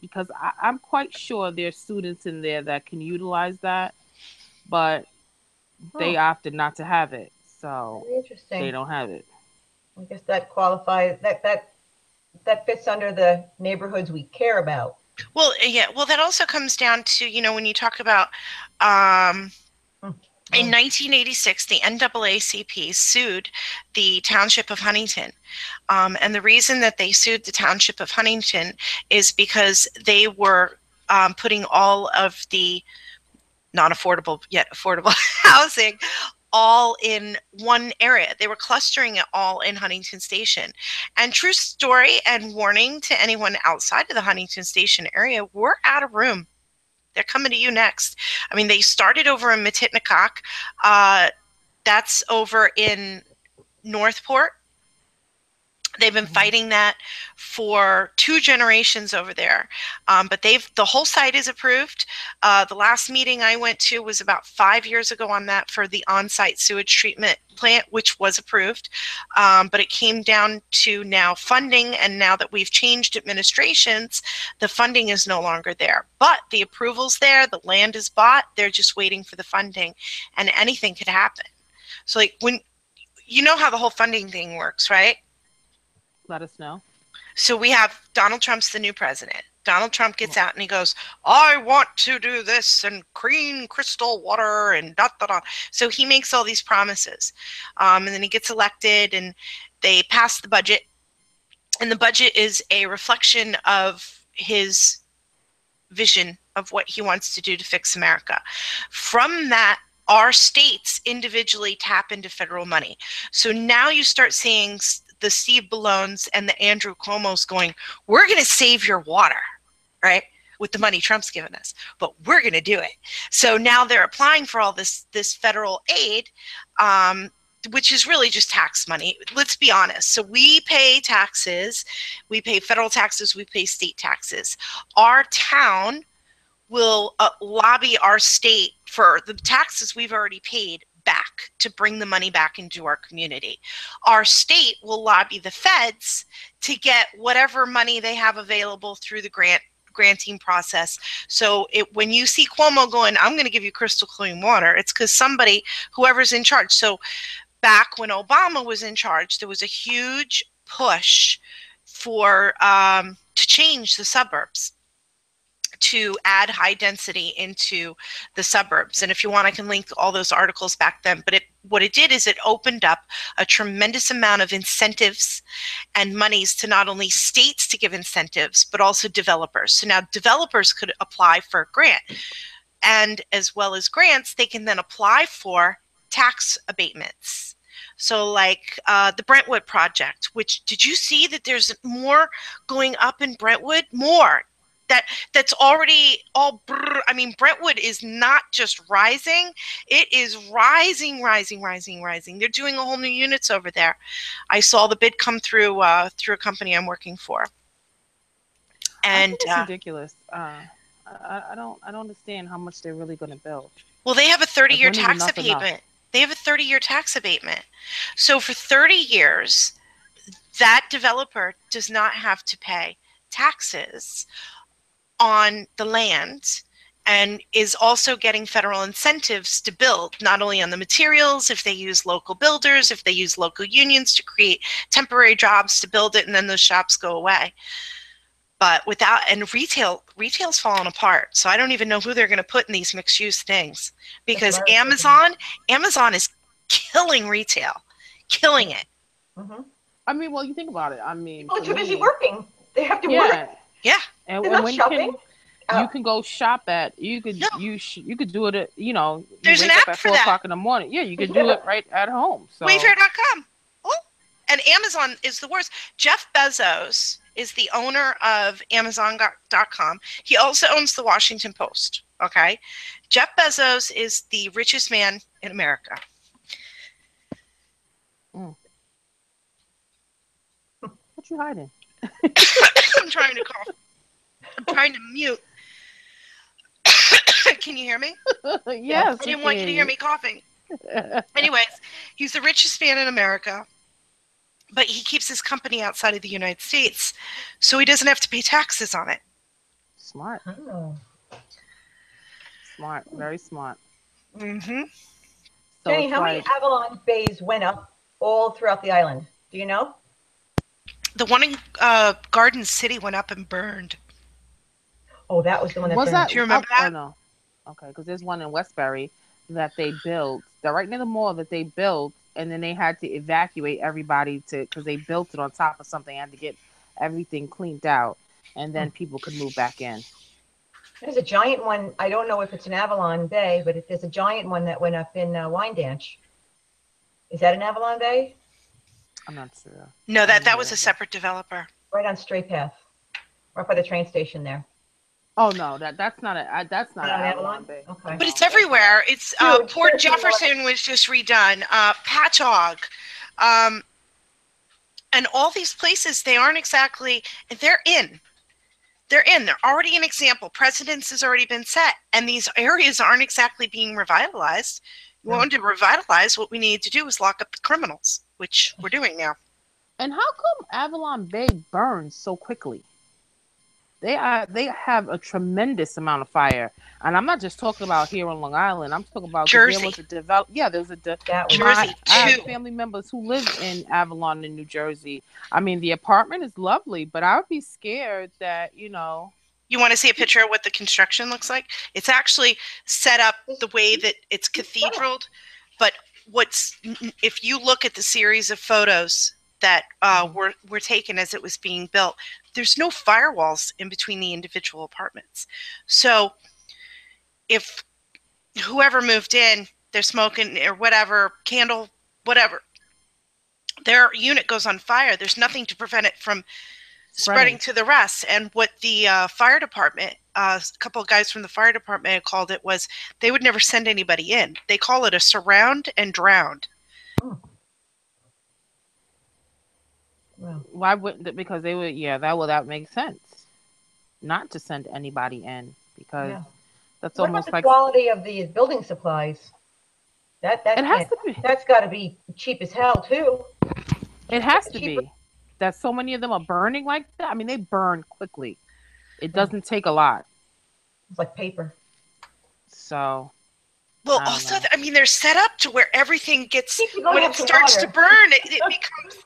because I'm quite sure there's students in there that can utilize that, but they opted not to have it, so they don't have it. I guess that qualifies that fits under the neighborhoods we care about. Well, yeah. Well, that also comes down to, when you talk about in 1986, the NAACP sued the Township of Huntington. And the reason that they sued the Township of Huntington is because they were putting all of the non-affordable yet affordable housing all in one area. They were clustering it all in Huntington Station. And true story and warning to anyone outside of the Huntington Station area, we're out of room. They're coming to you next. I mean, they started over in Matitnikock. That's over in Northport. They've been fighting that for 2 generations over there. But the whole site is approved. The last meeting I went to was about 5 years ago on that for the on-site sewage treatment plant, which was approved. But it came down to now funding, and now that we've changed administrations, the funding is no longer there. But the approval's there, the land is bought, they're just waiting for the funding, and anything could happen. So like when you know how the whole funding thing works, right? Let us know. So we have Donald Trump's the new president. Donald Trump gets out and he goes, I want to do this and clean crystal water and da da da. So he makes all these promises. And then he gets elected and they pass the budget. And the budget is a reflection of his vision of what he wants to do to fix America. From that, our states individually tap into federal money. So now you start seeing the Steve Ballones and the Andrew Cuomo's going, we're going to save your water, right? with the money Trump's given us, but we're going to do it. So now they're applying for all this federal aid, which is really just tax money. Let's be honest. So we pay taxes, we pay federal taxes, we pay state taxes. Our town will lobby our state for the taxes we've already paid back to bring the money back into our community. Our state will lobby the feds to get whatever money they have available through the granting process. So when you see Cuomo going, I'm going to give you crystal clean water, it's because somebody, whoever's in charge. So back when Obama was in charge, there was a huge push for to change the suburbs, to add high density into the suburbs. And if you want, I can link all those articles back then. But what it did is it opened up a tremendous amount of incentives and monies to not only states to give incentives, but also developers. So now developers could apply for a grant. And as well as grants, they can then apply for tax abatements. So like the Brentwood project, which, did you see that there's more going up in Brentwood? More. That's already all, I mean, Brentwood is not just rising, it is rising. They're doing a whole new units over there. I saw the bid come through through a company I'm working for. And it's ridiculous. I don't understand how much they're really going to build. Well, they have a 30-year tax abatement. They have a 30-year tax abatement. So for 30 years, that developer does not have to pay taxes on the land, and is also getting federal incentives to build, not only on the materials, if they use local builders, if they use local unions to create temporary jobs to build it, and then those shops go away. But without, and retail's falling apart. So I don't even know who they're going to put in these mixed use things, because Amazon is killing retail, killing it. Mm-hmm. I mean, well, you think about it. I mean, people are too busy working. They have to work. Yeah, and when you can go shop at, you could do it at, you know, there's an app at for 4 that. o'clock in the morning. Yeah, you could do it right at home. So Wayfair.com. Oh, and Amazon is the worst. Jeff Bezos is the owner of Amazon.com. He also owns the Washington Post. Okay, Jeff Bezos is the richest man in America. What you hiding? I'm trying to cough. I'm trying to mute. Can you hear me? Yes. I didn't want you to hear me coughing. Anyways, he's the richest man in America, but he keeps his company outside of the United States, so he doesn't have to pay taxes on it. Smart. Oh. Smart. Very smart. Mm-hmm. So Jenny, how many Avalon bays went up all throughout the island? Do you know? The one in Garden City went up and burned. Oh, that was the one that burned. Do you remember that? Oh, no. Okay, because there's one in Westbury that they built. They're right near the mall that they built, and then they had to evacuate everybody because they built it on top of something. They had to get everything cleaned out, and then people could move back in. There's a giant one. I don't know if it's an Avalon Bay, but there's a giant one that went up in Wyandanch. Is that an Avalon Bay? I'm not sure. No, that was a separate developer. Right on Stray Path, right by the train station there. Oh no, that's not an Avalon Bay. Okay. But it's everywhere. It's Port Jefferson was just redone. Patchogue, and all these places, they aren't exactly. They're in. They're already an example. Precedence has already been set, and these areas aren't exactly being revitalized. We wanted to revitalize. What we needed to do was lock up the criminals, which we're doing now. And how come Avalon Bay burns so quickly? They have a tremendous amount of fire, and I'm not just talking about here on Long Island. I'm talking about Jersey. There was a Jersey. I have family members who live in Avalon in New Jersey. I mean, the apartment is lovely, but I would be scared that, you know. You want to see a picture of what the construction looks like? It's actually set up the way that it's cathedraled, but if you look at the series of photos that were taken as it was being built, there's no firewalls in between the individual apartments. So if whoever moved in, they're smoking or whatever, candle, whatever, their unit goes on fire, there's nothing to prevent it from spreading to the rest. And what the fire department a couple of guys from the fire department had called it was they would never send anybody in. They call it a surround and drowned. Well, Why wouldn't? Because they would. Yeah, that makes sense. Not to send anybody in because yeah. that's What about almost the like quality of these building supplies? That it has can't. to be. That's got to be cheap as hell too. It has to Cheaper. be. That so many of them are burning like that. I mean, they burn quickly. It Yeah. doesn't take a lot. It's like paper. So Well, I don't also, know. I mean, they're set up to where everything gets, Keep you going when up it to starts to water. burn, it becomes,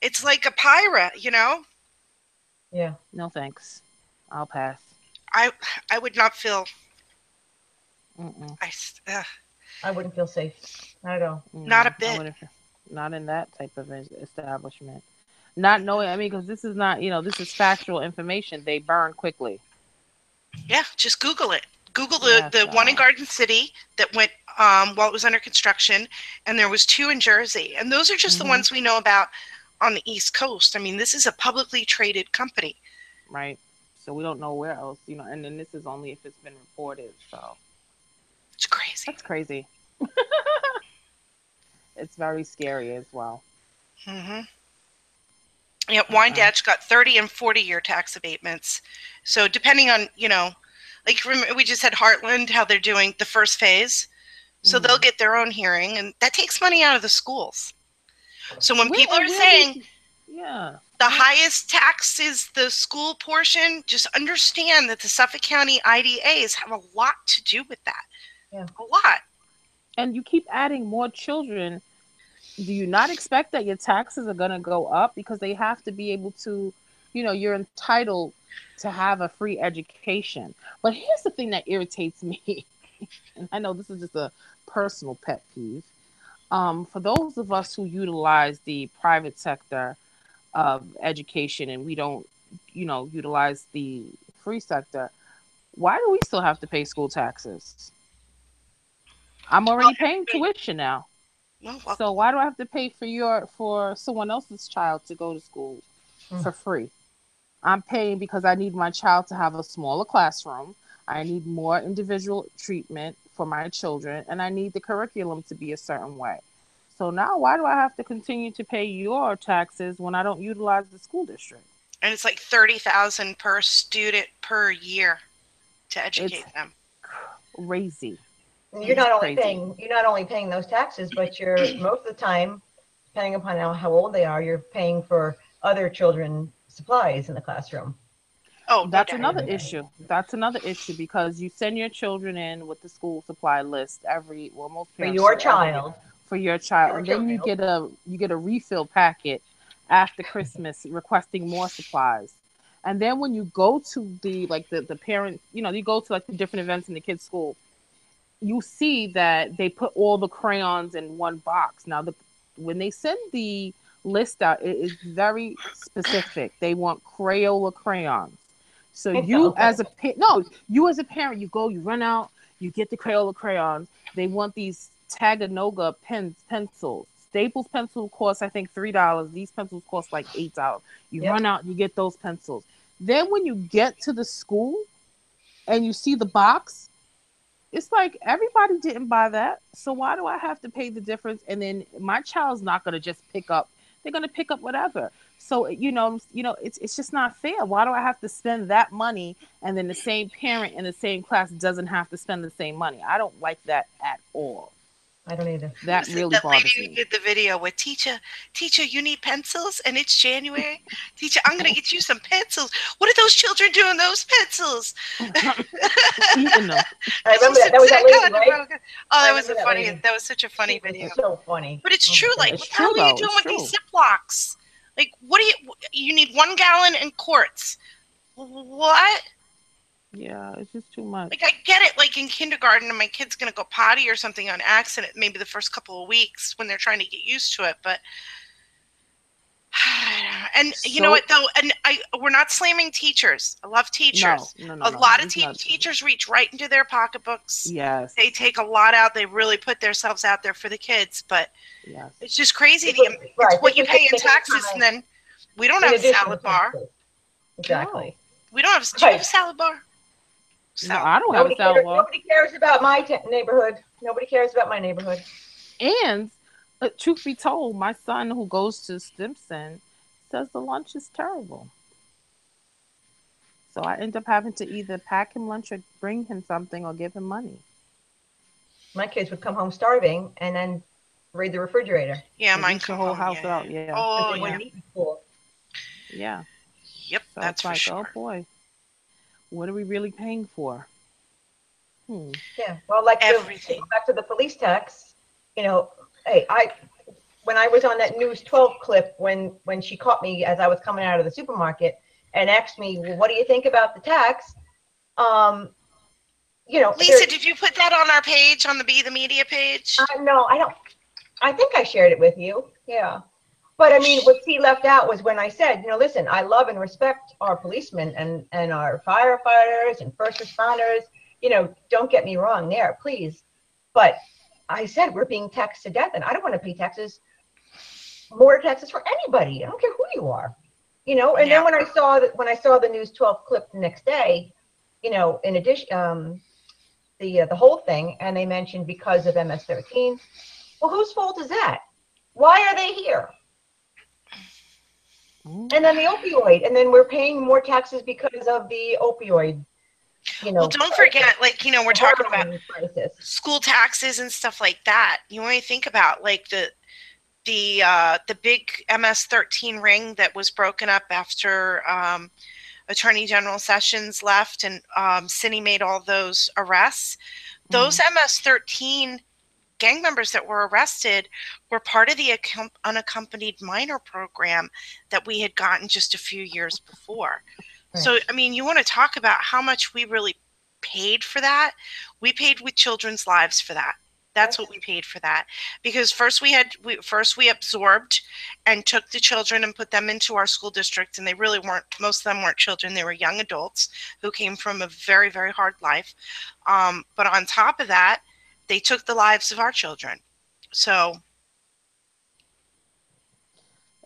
it's like a pyra, you know? Yeah. No thanks. I'll pass. I would not feel, Mm-mm. I wouldn't feel safe. Not at all. not a I bit. wouldn't. Not in that type of establishment. Not knowing. I mean, because this is not. This is factual information. They burn quickly. Yeah, just Google it. Google Yeah, the one in so- Garden City that went while it was under construction, and there was 2 in Jersey. And those are just the Mhm. ones we know about on the East Coast. I mean, this is a publicly traded company. Right. So we don't know where else. And then this is only if it's been reported. So It's crazy. that's crazy. It's very scary as well. Mm-hmm. Yeah, Wyandotte got 30 and 40-year tax abatements. So depending on, like remember we just had Heartland, how they're doing the first phase. So they'll get their own hearing, and that takes money out of the schools. So when people are saying yeah, the highest tax is the school portion, just understand that the Suffolk County IDAs have a lot to do with that. Yeah. A lot. and you keep adding more children, do you not expect that your taxes are going to go up because they have to be able to, you're entitled to have a free education. But here's the thing that irritates me, and I know this is just a personal pet peeve. For those of us who utilize the private sector of education and we don't, utilize the free sector, why do we still have to pay school taxes? I'm already paying tuition now. Well, So why do I have to pay for someone else's child to go to school for free? I'm paying because I need my child to have a smaller classroom. I need more individual treatment for my children, and I need the curriculum to be a certain way. So now why do I have to continue to pay your taxes when I don't utilize the school district? and it's like $30,000 per student per year to educate them. Crazy. You're not only paying those taxes, but you're most of the time, depending upon how old they are, you're paying for other children's supplies in the classroom. Oh, that's another issue. That's another issue because you send your children in with the school supply list most parents for your child. For your child, and then you get a refill packet after Christmas requesting more supplies. And then when you go to the parent, you go to like the different events in the kids' school, you see that they put all the crayons in one box. Now, when they send the list out, it is very specific. They want Crayola crayons. So you as a parent, you run out, you get the Crayola crayons. They want these Taganoga pencils. Staples pencil costs, I think, $3. These pencils cost like $8. You run out, you get those pencils. Then when you get to the school and you see the box, it's like everybody didn't buy that. So why do I have to pay the difference? And then my child's not going to just pick up. They're going to pick up whatever. So, it's just not fair. Why do I have to spend that money and then the same parent in the same class doesn't have to spend the same money? I don't like that at all. I don't either. That really bothers me. Lady did the video with teacher, you need pencils and it's January. Teacher, I'm going to get you some pencils. What are those children doing those pencils? Eating them. I remember that. That was that lady, right? Oh, that was such a funny video. So funny. But it's true. Like, it's what the hell are you doing with these Ziplocs? Like, what do you need 1 gallon in quarts? What? Yeah, it's just too much. Like, I get it, like in kindergarten and my kid's going to go potty or something on accident, maybe the first couple of weeks when they're trying to get used to it. But, and you know what, though? And we're not slamming teachers. I love teachers. No, a lot of teachers reach right into their pocketbooks. Yes. They take a lot out. They really put themselves out there for the kids. But it's just crazy. It's what you pay in taxes, and then we don't have a salad bar. Exactly. We don't have. Do you have a salad bar? So No, I don't have a sidewalk. Nobody cares about my neighborhood. Nobody cares about my neighborhood. And truth be told, my son who goes to Stimson says the lunch is terrible. So I end up having to either pack him lunch or bring him something or give him money. My kids would come home starving and then raid the refrigerator. yeah, And mine eat the come whole home. house Yeah. out. Yeah. Because Oh they yeah. wouldn't eat in school. Yeah. Yep, So that's it's for like, sure. oh boy, what are we really paying for? Yeah. Well, like to Everything. go back to the police tax, hey, when I was on that News 12 clip when she caught me as I was coming out of the supermarket and asked me, well, what do you think about the tax? Lisa, did you put that on our page, on the Be the Media page? No, I don't. I think I shared it with you. Yeah. But I mean, what she left out was when I said, listen, I love and respect our policemen and our firefighters and first responders. Don't get me wrong there, please. But I said we're being taxed to death, and I don't want to pay more taxes for anybody. I don't care who you are. And then when I saw the News 12 clip the next day, in addition, the whole thing, and they mentioned because of MS-13. Well, whose fault is that? Why are they here? And then the opioid, and then we're paying more taxes because of the opioid. Well, don't forget, we're talking about crisis. school taxes and stuff like that. You only think about the big MS-13 ring that was broken up after Attorney General Sessions left and Cini made all those arrests. Those MS-13 gang members that were arrested were part of the unaccompanied minor program that we had gotten just a few years before. Right. So, I mean, you want to talk about how much we really paid for that? We paid with children's lives for that. That's what we paid for that. Because first we absorbed and took the children and put them into our school district, and they really weren't, most of them weren't children, they were young adults who came from a very, very hard life. But on top of that, they took the lives of our children. So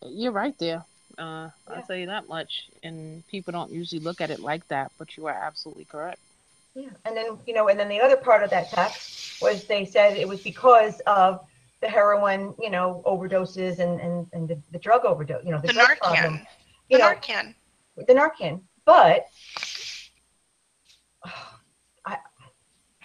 you're right there. I'll tell you that much. And people don't usually look at it like that, but you are absolutely correct. Yeah, and then the other part of that tax was they said it was because of the heroin, overdoses and the drug overdose, the drug Narcan. problem. Narcan. The Narcan, but I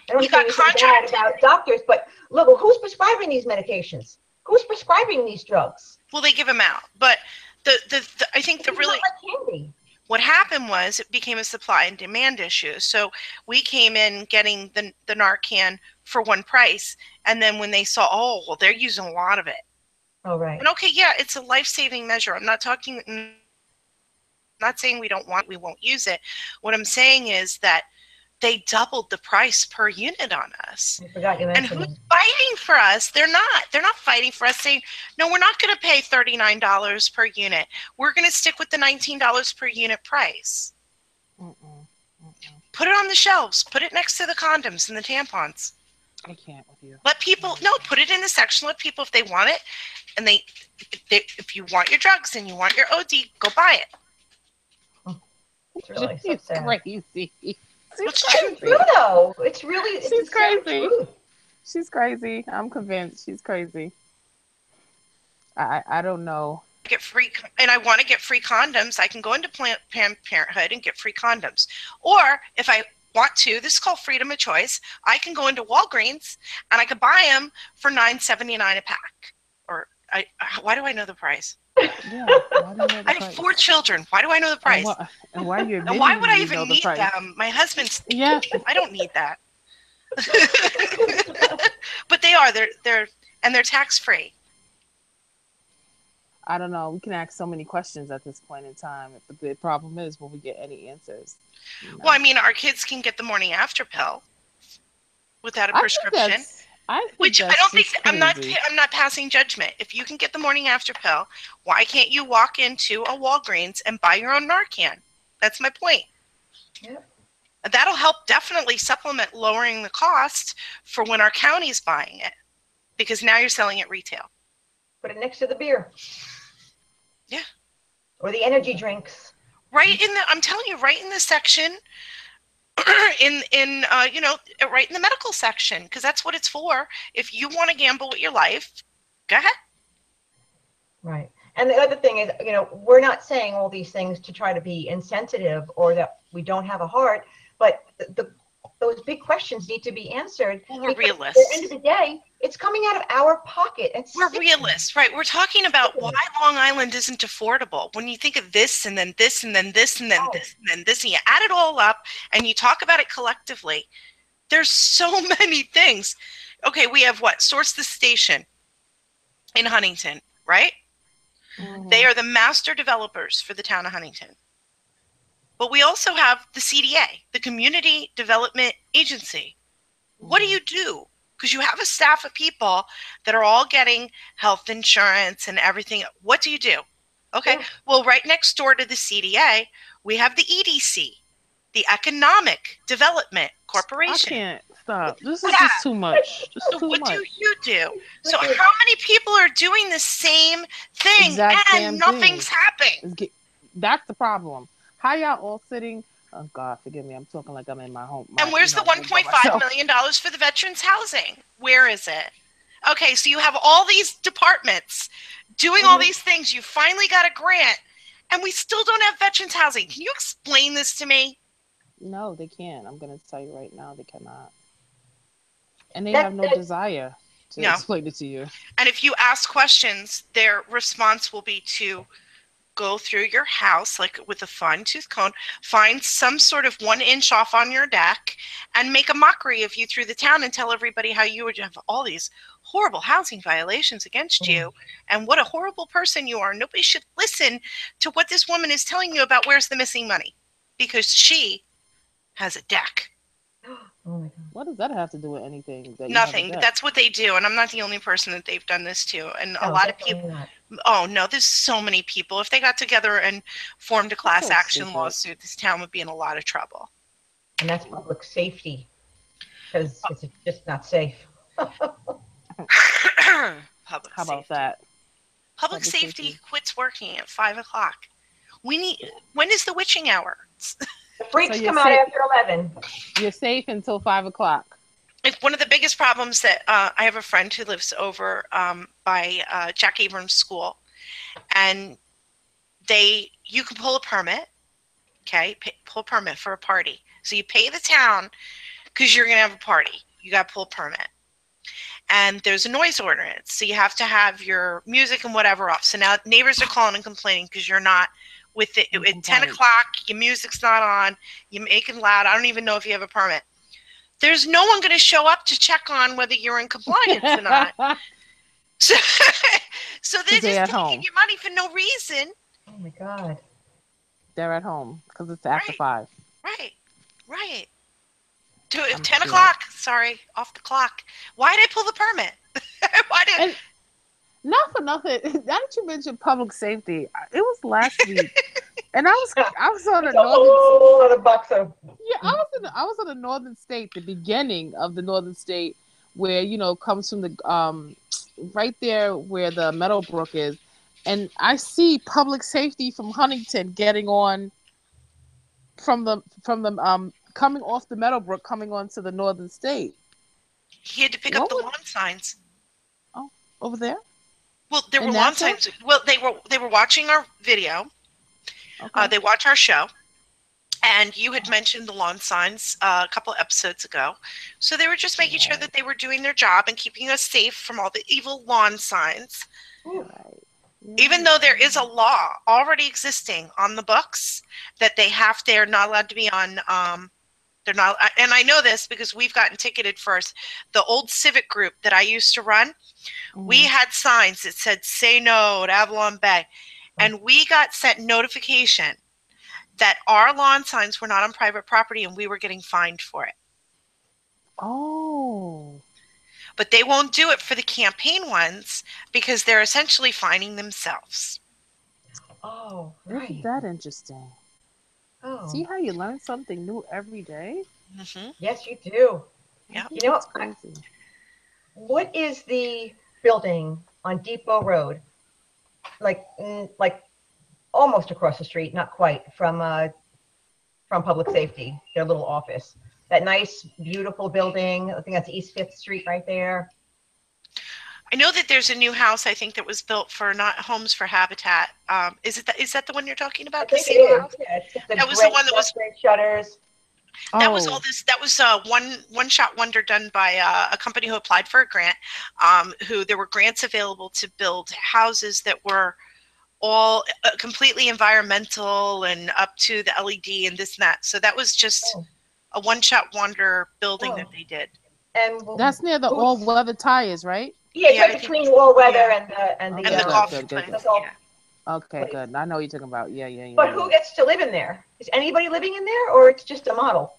don't think anything bad about doctors, but look, who's prescribing these medications? Who's prescribing these drugs? Well, they give them out, but I think the really like candy. What happened was it became a supply and demand issue. So we came in getting the Narcan for one price, and then when they saw, oh, well, they're using a lot of it. Oh, right. And okay, yeah, it's a life-saving measure. I'm not saying we won't use it. What I'm saying is that they doubled the price per unit on us. I forgot you mentioned. And who's fighting for us? They're not. They're not fighting for us, saying, no, we're not going to pay $39 per unit. We're going to stick with the $19 per unit price. Put it on the shelves. Put it next to the condoms and the tampons. I can't with you. Let people, put it in the section. Let people, if they want it, and if you want your drugs and you want your OD, go buy it. It's really so sad. Crazy. It's true, though. She's crazy. She's crazy. I'm convinced she's crazy. I don't know. Get free, and I want to get free condoms. I can go into Planned Parenthood and get free condoms. Or if I want to, this is called freedom of choice. I can go into Walgreens and I could buy them for $9.79 a pack. Or why do I know the price? Yeah, I have 4 children. Why do I know the price? And why would I even need them? My husband's. Yeah. I don't need that. But they're tax free. I don't know. We can ask so many questions at this point in time, but the problem is, will we get any answers? Well, I mean, our kids can get the morning after pill without a prescription. Which I don't think I'm not passing judgment. If you can get the morning after pill, why can't you walk into a Walgreens and buy your own Narcan? That's my point. Yeah. That'll help definitely supplement lowering the cost for when our county's buying it, because now you're selling it retail. Put it next to the beer. Yeah. Or the energy drinks. I'm telling you, right in the section in right in the medical section, because that's what it's for. If you want to gamble with your life, go ahead. Right. And the other thing is, we're not saying all these things to try to be insensitive or that we don't have a heart, but those big questions need to be answered. Well, we're because realists. at the end of the day, it's coming out of our pocket. We're realists, right? We're talking about why Long Island isn't affordable. When you think of this and then this and then this and then this and then this, and you add it all up and you talk about it collectively, there's so many things. Okay, we have what? Source the Station in Huntington, right? Mm-hmm. They are the master developers for the town of Huntington. But we also have the CDA, the Community Development Agency. Mm-hmm. What do you do? Because you have a staff of people that are all getting health insurance and everything. What do you do? Okay, well, right next door to the CDA, we have the EDC, the Economic Development Corporation. I can't stop. This is just too much. So what do you do? So how many people are doing the same thing and nothing's happening? That's the problem. How y'all all sitting? Oh God, forgive me. I'm talking like I'm in my home. And where's the $1.5 million for the veterans housing? Where is it? Okay, so you have all these departments doing all these things. You finally got a grant, and we still don't have veterans housing. Can you explain this to me? No, they can't. I'm going to tell you right now, they cannot. And they have no desire to explain it to you. And if you ask questions, their response will be to go through your house, like with a fine-tooth comb, find some sort of 1 inch off on your deck, and make a mockery of you through the town and tell everybody how you would have all these horrible housing violations against you and what a horrible person you are. Nobody should listen to what this woman is telling you about where's the missing money, because she has a deck. Oh my God. What does that have to do with anything? Nothing. That's what they do. And I'm not the only person that they've done this to. And a lot of people. Oh, no, there's so many people. If they got together and formed a class action lawsuit, this town would be in a lot of trouble. And that's public safety, because it's just not safe. How about that? Public safety quits working at 5 o'clock. When is the witching hour? The freaks come out after 11. You're safe until 5 o'clock. One of the biggest problems that I have a friend who lives over by Jack Abrams School, and you can pull a permit, pull a permit for a party. So you pay the town because you're going to have a party. You got to pull a permit. And there's a noise ordinance. So you have to have your music and whatever off. So now neighbors are calling and complaining because you're not with it. At 10 o'clock, your music's not on. You're making loud. I don't even know if you have a permit. There's no one going to show up to check on whether you're in compliance or not. So they're just taking your money for no reason. Oh, my God. They're at home because it's after 5. Right. 10 o'clock. Sorry, off the clock. Why did I pull the permit? Not for nothing. Now that you mentioned public safety, it was last week, and I was on a northern. I was on a northern state, the beginning of the northern state, where comes from the right there where the Meadowbrook is, and I see public safety from Huntington getting on from the coming off the Meadowbrook, coming on to the northern state. He had to pick up the lawn signs. Oh, over there. Well, there were lawn signs. Well, they were watching our video. Okay. They watch our show, and you had mentioned the lawn signs a couple episodes ago. So they were just making sure that they were doing their job and keeping us safe from all the evil lawn signs. Right. Even though there is a law already existing on the books that they're not allowed to be on. They're not, and I know this because we've gotten ticketed for the old civic group that I used to run. Mm-hmm. We had signs that said "Say no to Avalon Bay," and we got sent notification that our lawn signs were not on private property, and we were getting fined for it. Oh. But they won't do it for the campaign ones because they're essentially fining themselves. Oh, right. Isn't that interesting? Oh. See how you learn something new every day? Mm-hmm. Yes, you do. Yeah. What is the building on Depot Road? Like almost across the street, not quite, from from Public Safety, their little office. That nice, beautiful building. I think that's East 5th Street right there. I know that there's a new house, I think, that was built for not Homes for Habitat. Is that the one you're talking about? I think it is. Yeah, it's got That was the one that was great shutters. That was all this. That was one shot wonder done by a company who applied for a grant. Who there were grants available to build houses that were all completely environmental and up to the LED and this and that. So that was just a one shot wonder building that they did. And that's near the all weather tires, right? Yeah, it's right between all weather and the golf good. place. Okay, good. I know what you're talking about. Yeah. But who gets to live in there? Is anybody living in there, or it's just a model?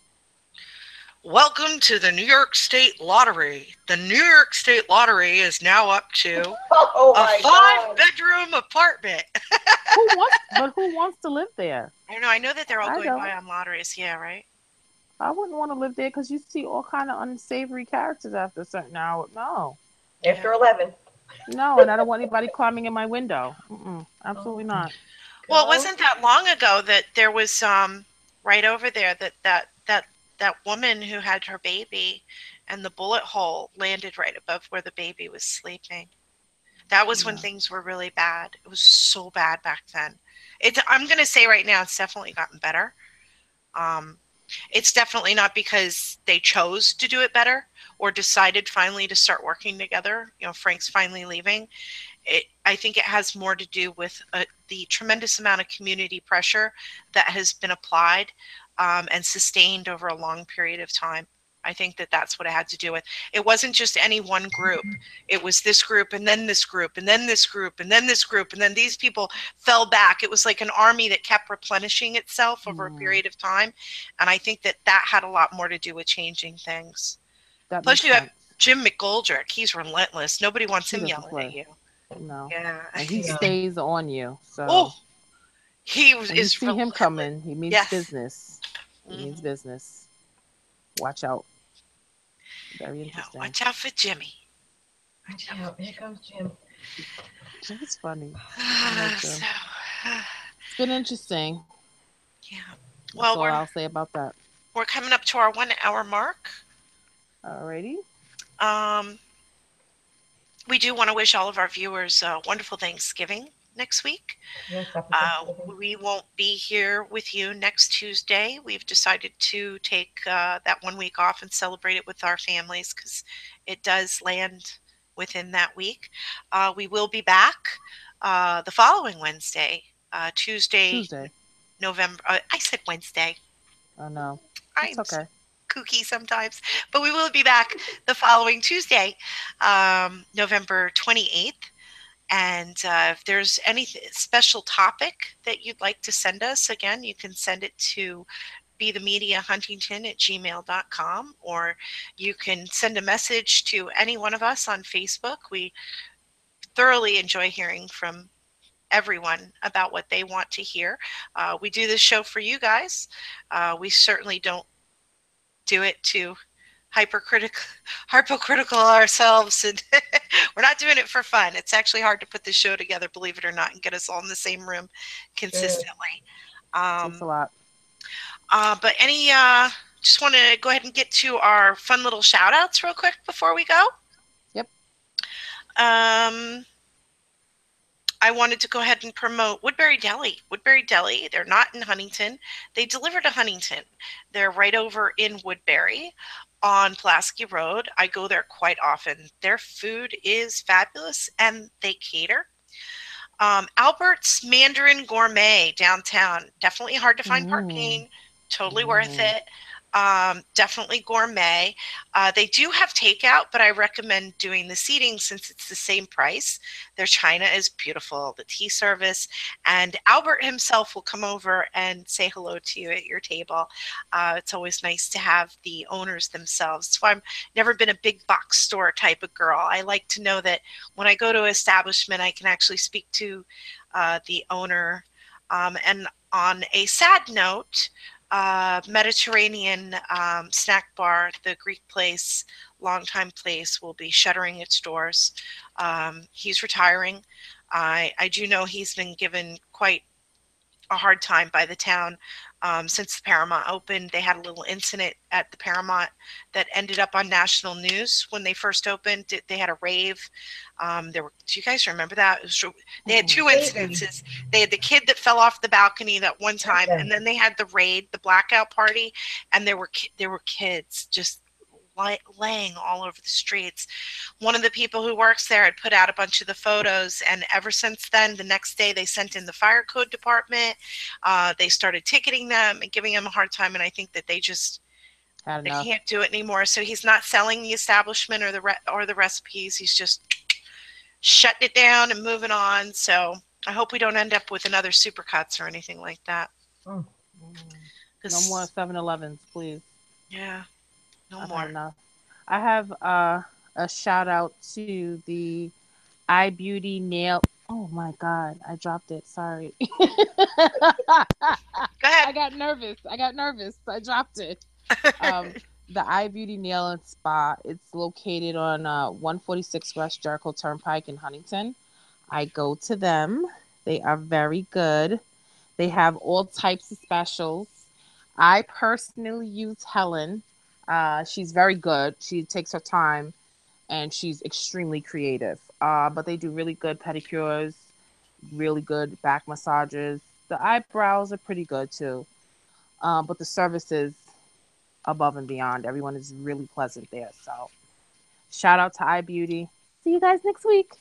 Welcome to the New York State Lottery. The New York State Lottery is now up to a 5-bedroom apartment. Who wants to live there? I don't know. I know that they're all going by on lotteries. Yeah, right? I wouldn't want to live there because you see all kind of unsavory characters after a certain hour. No. After 11. No, and I don't want anybody climbing in my window. Absolutely not. Well, it wasn't that long ago that there was right over there that woman who had her baby, and the bullet hole landed right above where the baby was sleeping. That was when things were really bad. It was so bad back then. I'm going to say right now, it's definitely gotten better. It's definitely not because they chose to do it better or decided finally to start working together. You know, Frank's finally leaving. I think it has more to do with the tremendous amount of community pressure that has been applied and sustained over a long period of time. I think that that's what it had to do with. It wasn't just any one group. It was this group and then this group and then this group and then this group. And then these people fell back. It was like an army that kept replenishing itself over a period of time. And I think that that had a lot more to do with changing things. Plus you have Jim McGoldrick. He's relentless. Nobody wants him yelling at you. No. Yeah. And he stays on you. So. Oh, you see him coming. He means business. He means business. Watch out. Very interesting. Watch out for Jimmy. Watch out. Here comes Jim. Jimmy's funny. It's been interesting. Yeah. Well, that's all I'll say about that. We're coming up to our 1 hour mark. Alrighty. We do want to wish all of our viewers a wonderful Thanksgiving next week. Yes, we won't be here with you next Tuesday. We've decided to take that 1 week off and celebrate it with our families because it does land within that week. We will be back the following Wednesday, Tuesday. November. I said Wednesday. Oh no, it's okay. Kooky sometimes, but we will be back the following Tuesday, November 28th. And if there's any special topic that you'd like to send us, again, you can send it to bethemediahuntington@gmail.com, or you can send a message to any one of us on Facebook. We thoroughly enjoy hearing from everyone about what they want to hear. We do this show for you guys. We certainly don't do it to hypocritical ourselves, and we're not doing it for fun. It's actually hard to put this show together, believe it or not, and get us all in the same room consistently. Thanks a lot. But just want to go ahead and get to our fun little shout outs real quick before we go. Yep. I wanted to go ahead and promote Woodbury Deli. Woodbury Deli, they're not in Huntington. They deliver to Huntington. They're right over in Woodbury on Pulaski Road. I go there quite often. Their food is fabulous and they cater. Albert's Mandarin Gourmet downtown. Definitely hard to find parking. Totally worth it. Definitely gourmet. They do have takeout, but I recommend doing the seating since it's the same price. Their china is beautiful, the tea service, and Albert himself will come over and say hello to you at your table. It's always nice to have the owners themselves. That's why I've never been a big box store type of girl. I like to know that when I go to an establishment, I can actually speak to the owner. And on a sad note, Mediterranean snack bar, the Greek place, longtime place, will be shuttering its doors. He's retiring. I do know he's been given quite a hard time by the town. Since the Paramount opened, they had a little incident at the Paramount that ended up on national news when they first opened. They had a rave. Do you guys remember that? They had two incidences. They had the kid that fell off the balcony that one time, and then they had the raid, the blackout party, and there were kids just laying all over the streets. One of the people who works there had put out a bunch of the photos, and ever since then, the next day they sent in the fire code department. They started ticketing them and giving them a hard time, and I think that they can't do it anymore. So he's not selling the establishment or the recipes. He's just shutting it down and moving on. So I hope we don't end up with another Supercuts or anything like that. No more 7-Elevens, please. Yeah. No more. Enough. I have a shout out to the iBeauty nail. Oh my God, I dropped it. Sorry. Go ahead. I got nervous. I dropped it. The iBeauty Nail and Spa. It's located on 146 West Jericho Turnpike in Huntington. I go to them. They are very good. They have all types of specials. I personally use Helen. She's very good. She takes her time and she's extremely creative. But they do really good pedicures, really good back massages. The eyebrows are pretty good too. But the service is above and beyond. Everyone is really pleasant there. So shout out to iBeauty. See you guys next week.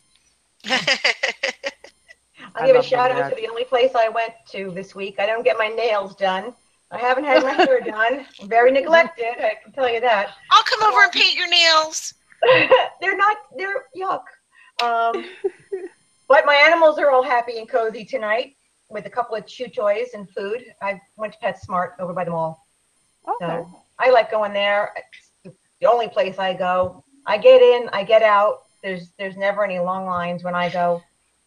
I'll give a shout out to the only place I went to this week. I don't get my nails done. I haven't had my hair done. I'm very neglected, I can tell you that. I'll come over and paint your nails. They're yuck. But my animals are all happy and cozy tonight with a couple of chew toys and food. I went to PetSmart over by the mall. Okay. So I like going there. It's the only place I go. I get in, I get out. There's never any long lines when I go.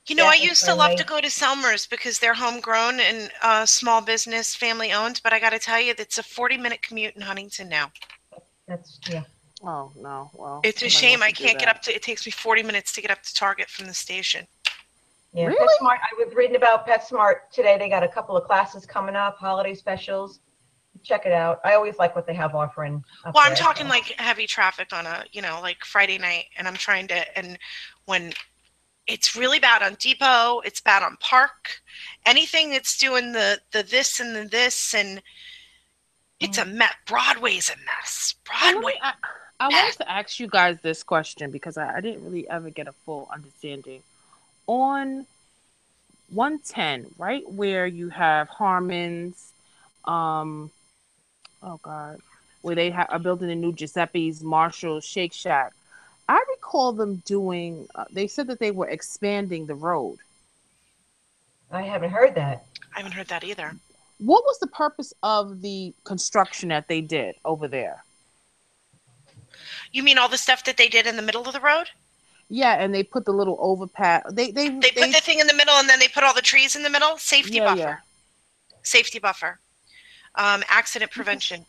You know, I used to love to go to Selmer's because they're homegrown and small business, family owned. But I got to tell you, it's a 40-minute commute in Huntington now. Yeah. Oh no! Well, it's a shame I can't get up to. It takes me 40 minutes to get up to Target from the station. Yeah, really? PetSmart. I was reading about PetSmart today. They got a couple of classes coming up, holiday specials. Check it out. I always like what they have offering. Well, I'm talking like heavy traffic on like Friday night, and I'm trying to, and when it's really bad on Depot, it's bad on Park, anything that's doing the this and the this, and it's a mess. Broadway's a mess. Broadway. I wanted to ask you guys this question because I didn't really ever get a full understanding. On 110, right where you have Harmon's, where they are building a new Giuseppe's, Marshall, Shake Shack. I recall them doing, they said that they were expanding the road. I haven't heard that. I haven't heard that either. What was the purpose of the construction that they did over there? You mean all the stuff that they did in the middle of the road? Yeah, and they put the little overpass. They put the thing in the middle, and then they put all the trees in the middle. Safety buffer. Yeah. Safety buffer. Accident prevention.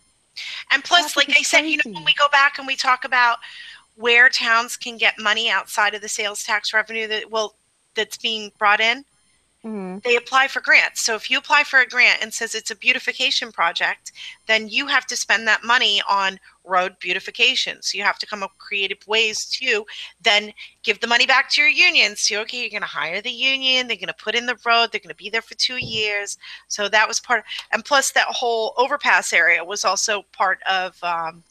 And plus, like I said, you know, when we go back and we talk about where towns can get money outside of the sales tax revenue that's being brought in, they apply for grants. So if you apply for a grant and says it's a beautification project, then you have to spend that money on road beautification. So you have to come up with creative ways to then give the money back to your union. So, okay, you're going to hire the union. They're going to put in the road. They're going to be there for 2 years. So that was part. And plus that whole overpass area was also part of.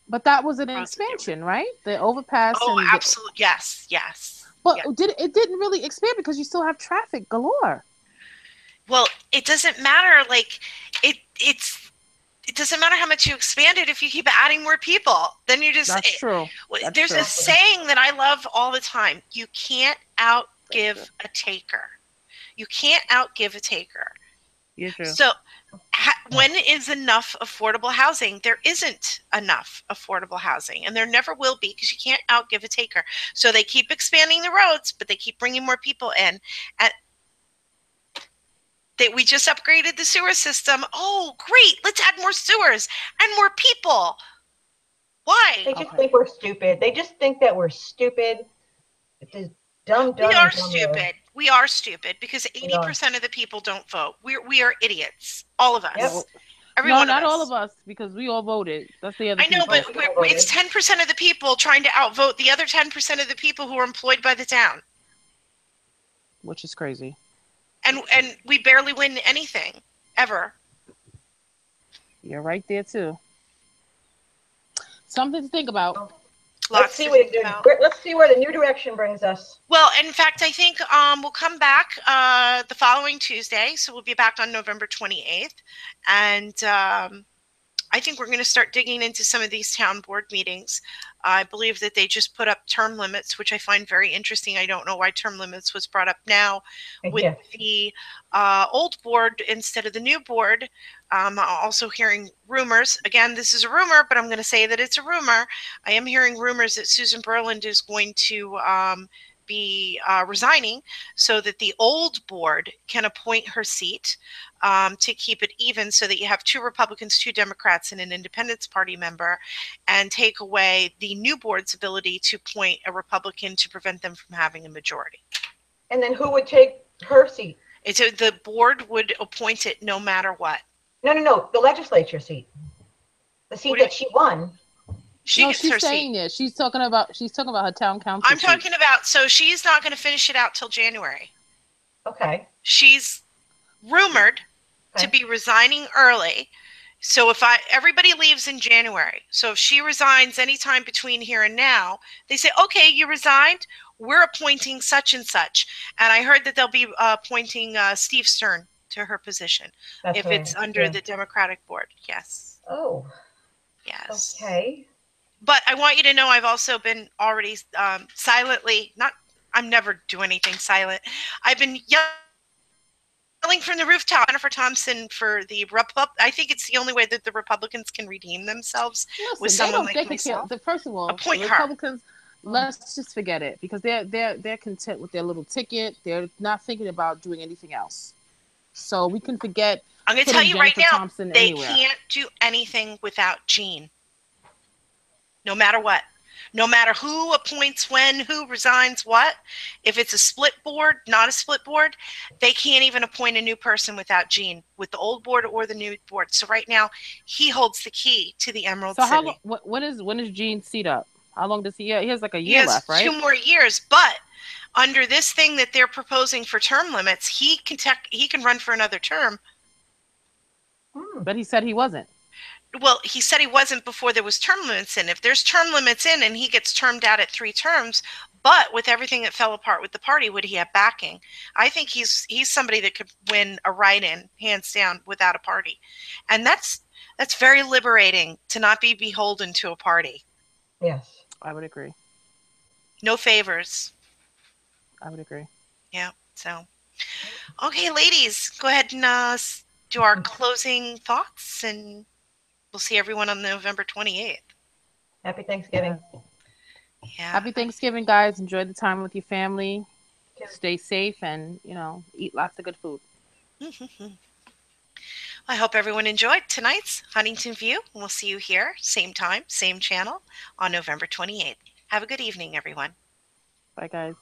But that was an expansion, right? The overpass. Oh, absolutely. Yes. But it didn't really expand because you still have traffic galore. Well, it doesn't matter. Like it doesn't matter how much you expand it if you keep adding more people. Then you're just. That's true. There's a saying that I love all the time. You can't outgive a taker. You can't outgive a taker. Yeah, true. So when is enough affordable housing? There isn't enough affordable housing, and there never will be because you can't outgive a taker. So they keep expanding the roads, but they keep bringing more people in. And we just upgraded the sewer system. Oh, great. Let's add more sewers and more people. Why? They just think we're stupid. They just think that we're stupid. It's just dumb. We are stupid. We are stupid because 80% of the people don't vote. We are idiots. All of us. Yep. Every No, one not of us. all of us, because we all voted. That's the other I know, people. but it's 10% of the people trying to outvote the other 10% of the people who are employed by the town. Which is crazy. And we barely win anything, ever. You're right there, too. Something to think about. Let's see where the new direction brings us. Well, in fact, I think we'll come back the following Tuesday. So we'll be back on November 28th. And I think we're going to start digging into some of these town board meetings. I believe that they just put up term limits, which I find very interesting. I don't know why term limits was brought up now with the old board instead of the new board. I'm also hearing rumors. Again, this is a rumor, but I'm going to say that it's a rumor. I am hearing rumors that Susan Berland is going to be resigning so that the old board can appoint her seat to keep it even, so that you have 2 Republicans, 2 Democrats, and an Independence Party member, and take away the new board's ability to appoint a Republican to prevent them from having a majority. And then who would take her seat? The board would appoint it no matter what. No, the legislature seat. The seat that she won. She's saying it. She's talking about her town council. I'm talking about, so she's not going to finish it out till January. Okay. She's rumored to be resigning early. So if everybody leaves in January. So if she resigns anytime between here and now, they say, okay, you resigned. We're appointing such and such. And I heard that they'll be appointing Steve Stern to her position. That's if it's under the Democratic board. Yes. Oh. Yes. Okay. But I want you to know I've also been already silently, I'm never do anything silent. I've been yelling from the rooftop, Jennifer Thompson for the I think it's the only way that the Republicans can redeem themselves. Listen, with someone like myself. First of all, appoint the Republicans, let's just forget it, because they're content with their little ticket. They're not thinking about doing anything else. So we can forget. I'm going to tell you right now, Thompson they anywhere. can't do anything without Jean. No matter what. No matter who appoints when, who resigns what. If it's a split board, not a split board, they can't even appoint a new person without Jean, with the old board or the new board. So right now, he holds the key to the Emerald City. So when is Jean's seat up? How long does he have? He has like a year left, right? 2 more years, but under this thing that they're proposing for term limits, he can run for another term. But he said he wasn't. Well, he said he wasn't before there was term limits in. If there's term limits in and he gets termed out at 3 terms, but with everything that fell apart with the party, would he have backing? I think he's somebody that could win a write-in, hands down, without a party. And that's very liberating, to not be beholden to a party. Yes. I would agree. No favors. I would agree. Yeah, so. Okay, ladies, go ahead and do our closing thoughts, and we'll see everyone on November 28th. Happy Thanksgiving. Yeah. Happy Thanksgiving, guys. Enjoy the time with your family. Stay safe and, eat lots of good food. I hope everyone enjoyed tonight's Huntington View. We'll see you here, same time, same channel, on November 28th. Have a good evening, everyone. Bye, guys.